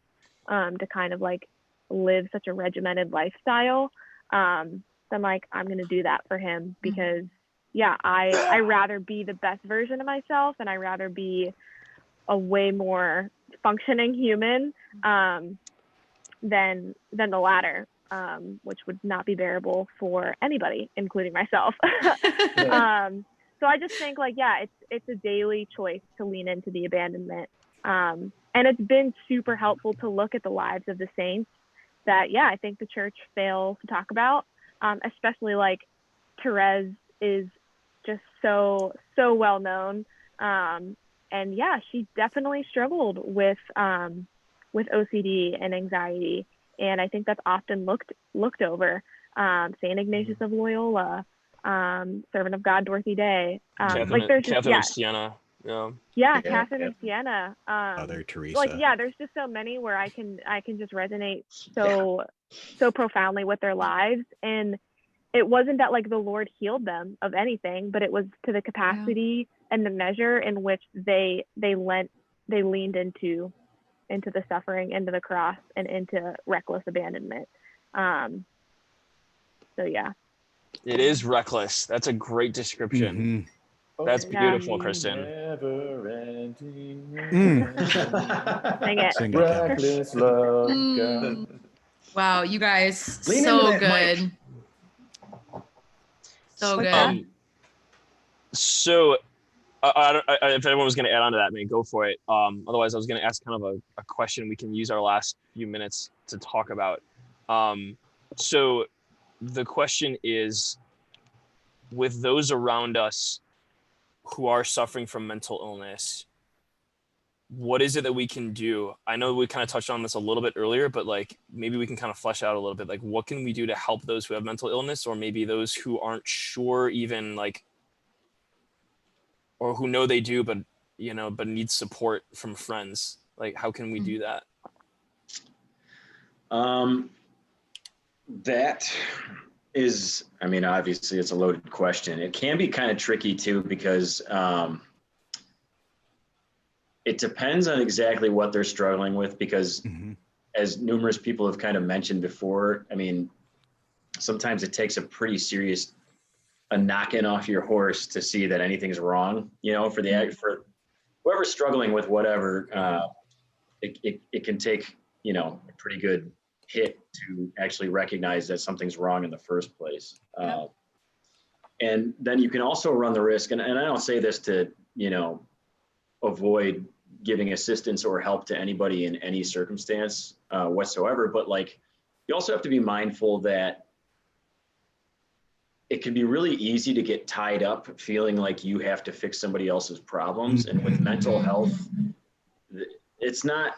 E: to kind of like live such a regimented lifestyle, then like I'm gonna do that for him, because yeah, I rather be the best version of myself, and I rather be a way more functioning human than the latter, which would not be bearable for anybody, including myself. So I just think like, yeah, it's a daily choice to lean into the abandonment. And it's been super helpful to look at the lives of the saints that, yeah, I think the church fails to talk about, especially like Therese is just so well known. And yeah, she definitely struggled with OCD and anxiety. And I think that's often looked over. Saint Ignatius of Loyola, Servant of God, Dorothy Day. Like there's just,
A: Catherine of Siena.
E: Yeah, Catherine of Siena.
B: Mother Teresa.
E: Like, yeah, there's just so many where I can just resonate so profoundly with their lives. And it wasn't that like the Lord healed them of anything, but it was to the capacity and the measure in which they leaned into the suffering, into the cross, and into reckless abandonment. So yeah.
A: It is reckless. That's a great description. That's beautiful, Kristen.
F: Never ending.
E: Sing it.
B: Sing it, Kevin.
F: Reckless love. God.
C: Wow, you guys,
G: Lean
C: so
G: into that
C: good.
G: mic.
C: So
E: What's
C: good.
E: that?
A: So if anyone was going to add on to that, man, go for it. Otherwise, I was going to ask kind of a question we can use our last few minutes to talk about. So the question is, with those around us who are suffering from mental illness, what is it that we can do? I know we kind of touched on this a little bit earlier, but like maybe we can kind of flesh out a little bit. Like, what can we do to help those who have mental illness, or maybe those who aren't sure even like, or who know they do, but but need support from friends? Like, how can we do that?
D: That is, I mean, obviously it's a loaded question. It can be kind of tricky too, because it depends on exactly what they're struggling with, because as numerous people have kind of mentioned before, I mean, sometimes it takes a pretty serious knocking off your horse to see that anything's wrong, for whoever's struggling with whatever, it can take, a pretty good hit to actually recognize that something's wrong in the first place. And then you can also run the risk, and I don't say this to, avoid giving assistance or help to anybody in any circumstance whatsoever, but like, you also have to be mindful that it can be really easy to get tied up feeling like you have to fix somebody else's problems. And with mental health, it's not,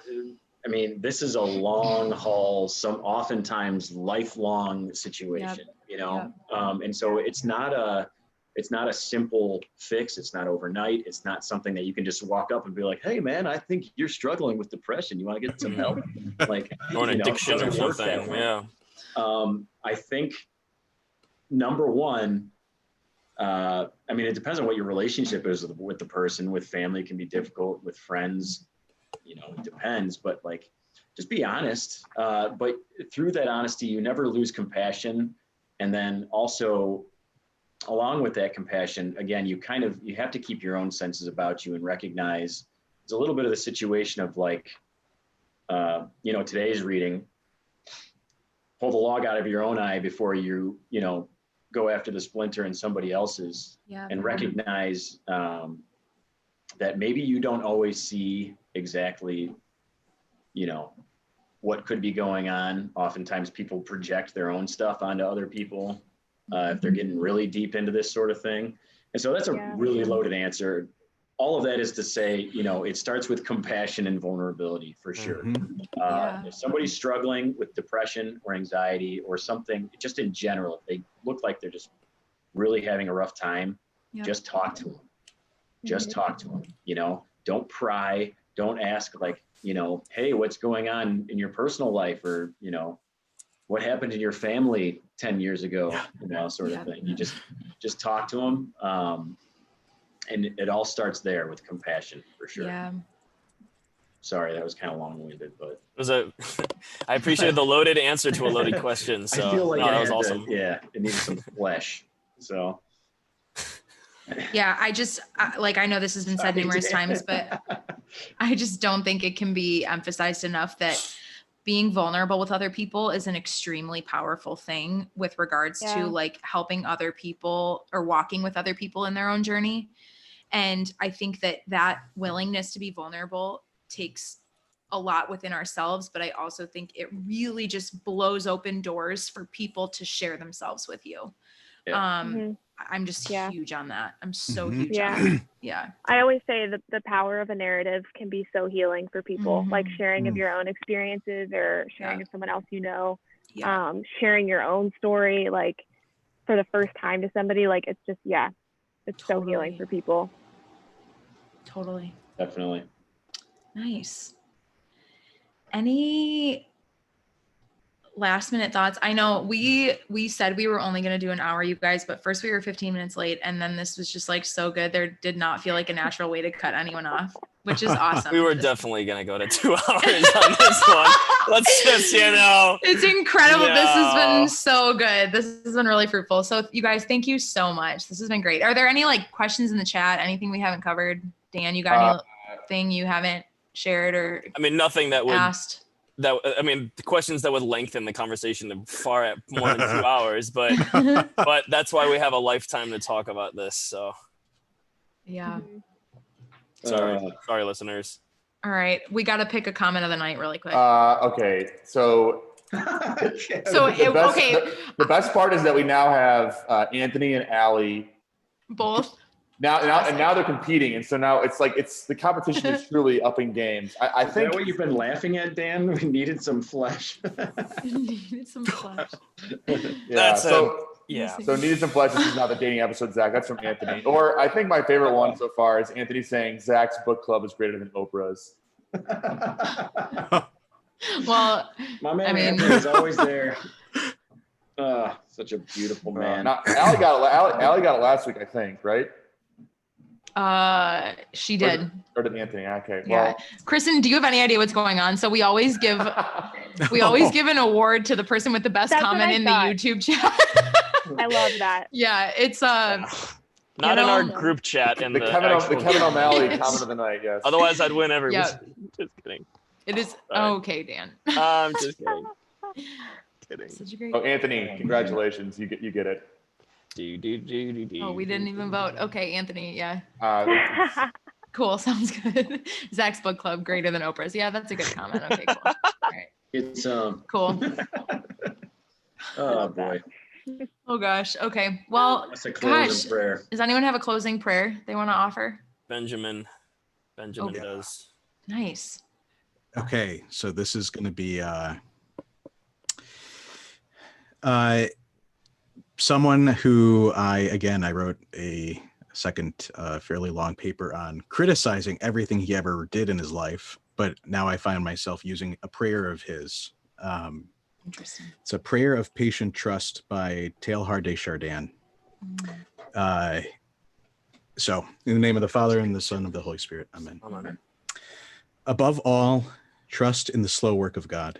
D: I mean, this is a long haul, oftentimes lifelong situation, and so it's not a simple fix. It's not overnight. It's not something that you can just walk up and be like, hey man, I think you're struggling with depression. You want to get some help? Like,
A: or an addiction or something. Yeah.
D: I think number one, I mean, it depends on what your relationship is with the person. With family, it can be difficult. With friends, it depends, but like, just be honest. But through that honesty, you never lose compassion. And then also, along with that compassion, again, you have to keep your own senses about you and recognize it's a little bit of the situation of like, today's reading, pull the log out of your own eye before you go after the splinter in somebody else's, and recognize that maybe you don't always see exactly, what could be going on. Oftentimes people project their own stuff onto other people if they're getting really deep into this sort of thing. And so that's a really loaded answer. All of that is to say, it starts with compassion and vulnerability for sure. If somebody's struggling with depression or anxiety or something, just in general, if they look like they're just really having a rough time, just talk to them. Just talk to them, don't pry, don't ask like, hey, what's going on in your personal life? Or, what happened in your family 10 years ago, sort of thing. You just talk to them. And it all starts there with compassion for sure. Yeah. Sorry, that was kind of long-winded, but
A: I appreciate the loaded answer to a loaded question. So
D: I feel like
A: that was awesome.
D: It needed some flesh. So
C: yeah, I know this has been said numerous times, but I just don't think it can be emphasized enough that being vulnerable with other people is an extremely powerful thing with regards to like helping other people or walking with other people in their own journey. And I think that willingness to be vulnerable takes a lot within ourselves, but I also think it really just blows open doors for people to share themselves with you. I'm just huge on that. I'm so huge on that.
E: I always say that the power of a narrative can be so healing for people, like sharing of your own experiences or sharing of someone else, sharing your own story, like for the first time to somebody, like it's just, it's so healing for people.
C: Totally.
D: Definitely.
C: Nice. Any last minute thoughts? I know we said we were only going to do an hour, you guys, but first we were 15 minutes late, and then this was just like so good. There did not feel like a natural way to cut anyone off, which is awesome.
A: We were definitely going to go to 2 hours on this one. Let's just,
C: It's incredible. This has been so good. This has been really fruitful. So you guys, thank you so much. This has been great. Are there any like questions in the chat? Anything we haven't covered? Dan, you got anything you haven't shared or
A: nothing that would
C: asked?
A: The questions that would lengthen the conversation far at more than 2 hours, but that's why we have a lifetime to talk about this. So Sorry, listeners.
C: All right, we got to pick a comment of the night really quick.
F: Okay, so the best part is that we now have Anthony and Allie
C: Both.
F: Now they're competing, and so now it's like the competition is truly upping games. I think.
D: Is that what you've been laughing at, Dan? We needed some flesh.
C: Needed some flesh.
F: Yeah.
A: So
F: needed some flesh. This is not the dating episode, Zach. That's from Anthony. Or I think my favorite one so far is Anthony saying Zach's book club is greater than Oprah's.
C: Well,
D: my man Anthony's always there. Such a beautiful man.
F: Allie got it last week, I think, right?
C: She did.
F: Or did Anthony? Okay.
C: Yeah.
F: Well,
C: Kristen, do you have any idea what's going on? So we always give an award to the person with the best comment in the YouTube chat.
E: I love that.
C: Yeah, it's
A: not in our group chat and
F: the Kevin O'Malley comment of the night. Yes.
A: Otherwise, I'd win every week. Just kidding.
C: It is okay, Dan.
A: I'm just kidding.
C: Such a great.
F: Oh, Anthony, congratulations! You get it.
C: Oh, we didn't even vote. Okay, Anthony. Yeah. Cool. Sounds good. Zach's book club greater than Oprah's. Yeah, that's a good comment. Okay, cool. All right.
D: It's
C: cool.
D: Oh boy.
C: Oh gosh. Okay. Well,
D: that's a closing prayer.
C: Does anyone have a closing prayer they want to offer?
A: Benjamin does.
C: Nice.
B: Okay, so this is going to be someone who I wrote a second fairly long paper on criticizing everything he ever did in his life, but now I find myself using a prayer of his.
C: Interesting.
B: It's a prayer of patient trust by Teilhard de Chardin. So in the name of the Father and the Son and of the Holy Spirit, amen.
A: Amen.
B: Above all, trust in the slow work of God.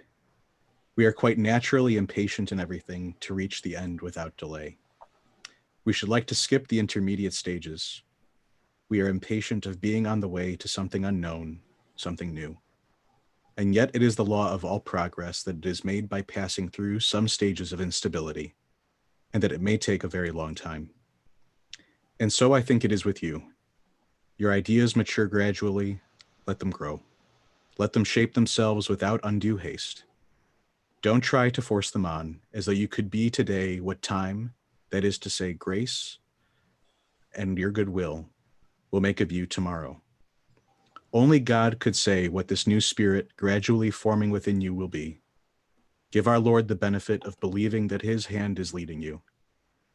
B: We are quite naturally impatient in everything to reach the end without delay. We should like to skip the intermediate stages. We are impatient of being on the way to something unknown, something new. And yet it is the law of all progress that it is made by passing through some stages of instability, and that it may take a very long time. And so I think it is with you. Your ideas mature gradually. Let them grow. Let them shape themselves without undue haste. Don't try to force them on, as though you could be today what time, that is to say grace, and your goodwill will make of you tomorrow. Only God could say what this new spirit gradually forming within you will be. Give our Lord the benefit of believing that his hand is leading you,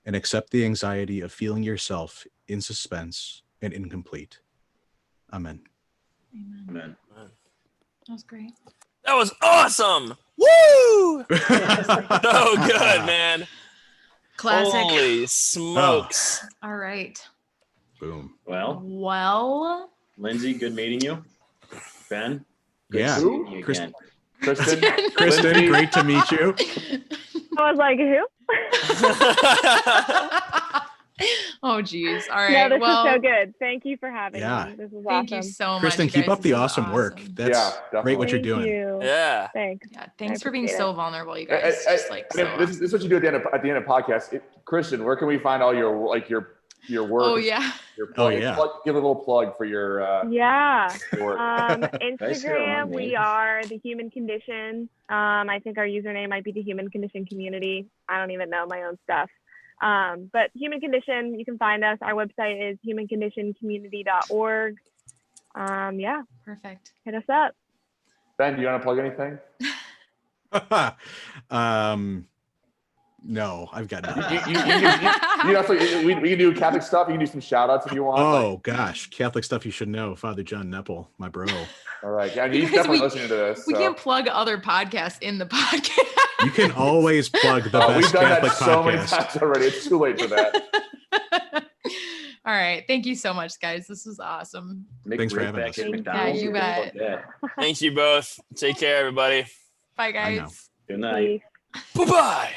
B: and accept the anxiety of feeling yourself in suspense and incomplete. Amen.
D: Amen.
C: That was great.
A: That was awesome. Woo! So good, man.
C: Classic.
A: Holy smokes.
C: All right.
B: Boom.
C: Well.
D: Lindsay, good meeting you. Ben.
B: Yeah.
D: Seeing you again.
F: Kristen,
B: great to meet you.
E: I was like, who?
C: Oh, geez. All right.
E: No, this
C: well,
E: is so good. Thank you for having
B: Yeah.
E: me. This is awesome.
C: Thank you so much.
B: Kristen,
C: you
B: keep
C: guys.
B: up the
C: This is
B: awesome work. That's
F: definitely.
B: great what you're
E: Thank
B: doing.
E: you.
A: Yeah.
E: Thanks.
C: Yeah. Thanks
E: I
C: for being
E: appreciate
C: so
E: it.
C: vulnerable, you guys. Just like so
F: this is what you do at the end of podcast. Kristen, where can we find all your work?
C: Oh yeah.
F: Give a little plug for your work.
E: Instagram, we are The Human Condition. I think our username might be The Human Condition Community. I don't even know my own stuff. But Human Condition, you can find us. Our website is humanconditioncommunity.org. Yeah.
C: Perfect.
E: Hit us up.
F: Ben, do you want to plug anything?
B: No, I've got nothing.
F: We can do Catholic stuff. You can do some shout outs if you want.
B: Oh gosh, Catholic stuff you should know. Father John Nepple, my bro.
F: All right. Yeah, he's definitely listening to this.
C: We can't plug other podcasts in the podcast.
B: You can always plug the best
F: we've done
B: Catholic
F: that so many
B: podcast.
F: times already. It's too late for that.
C: All right. Thank you so much, guys. This was awesome.
B: Thanks for having us.
C: Yeah, you bet.
A: Thank you both. Take care, everybody.
C: Bye, guys.
D: Good night.
A: Bye-bye.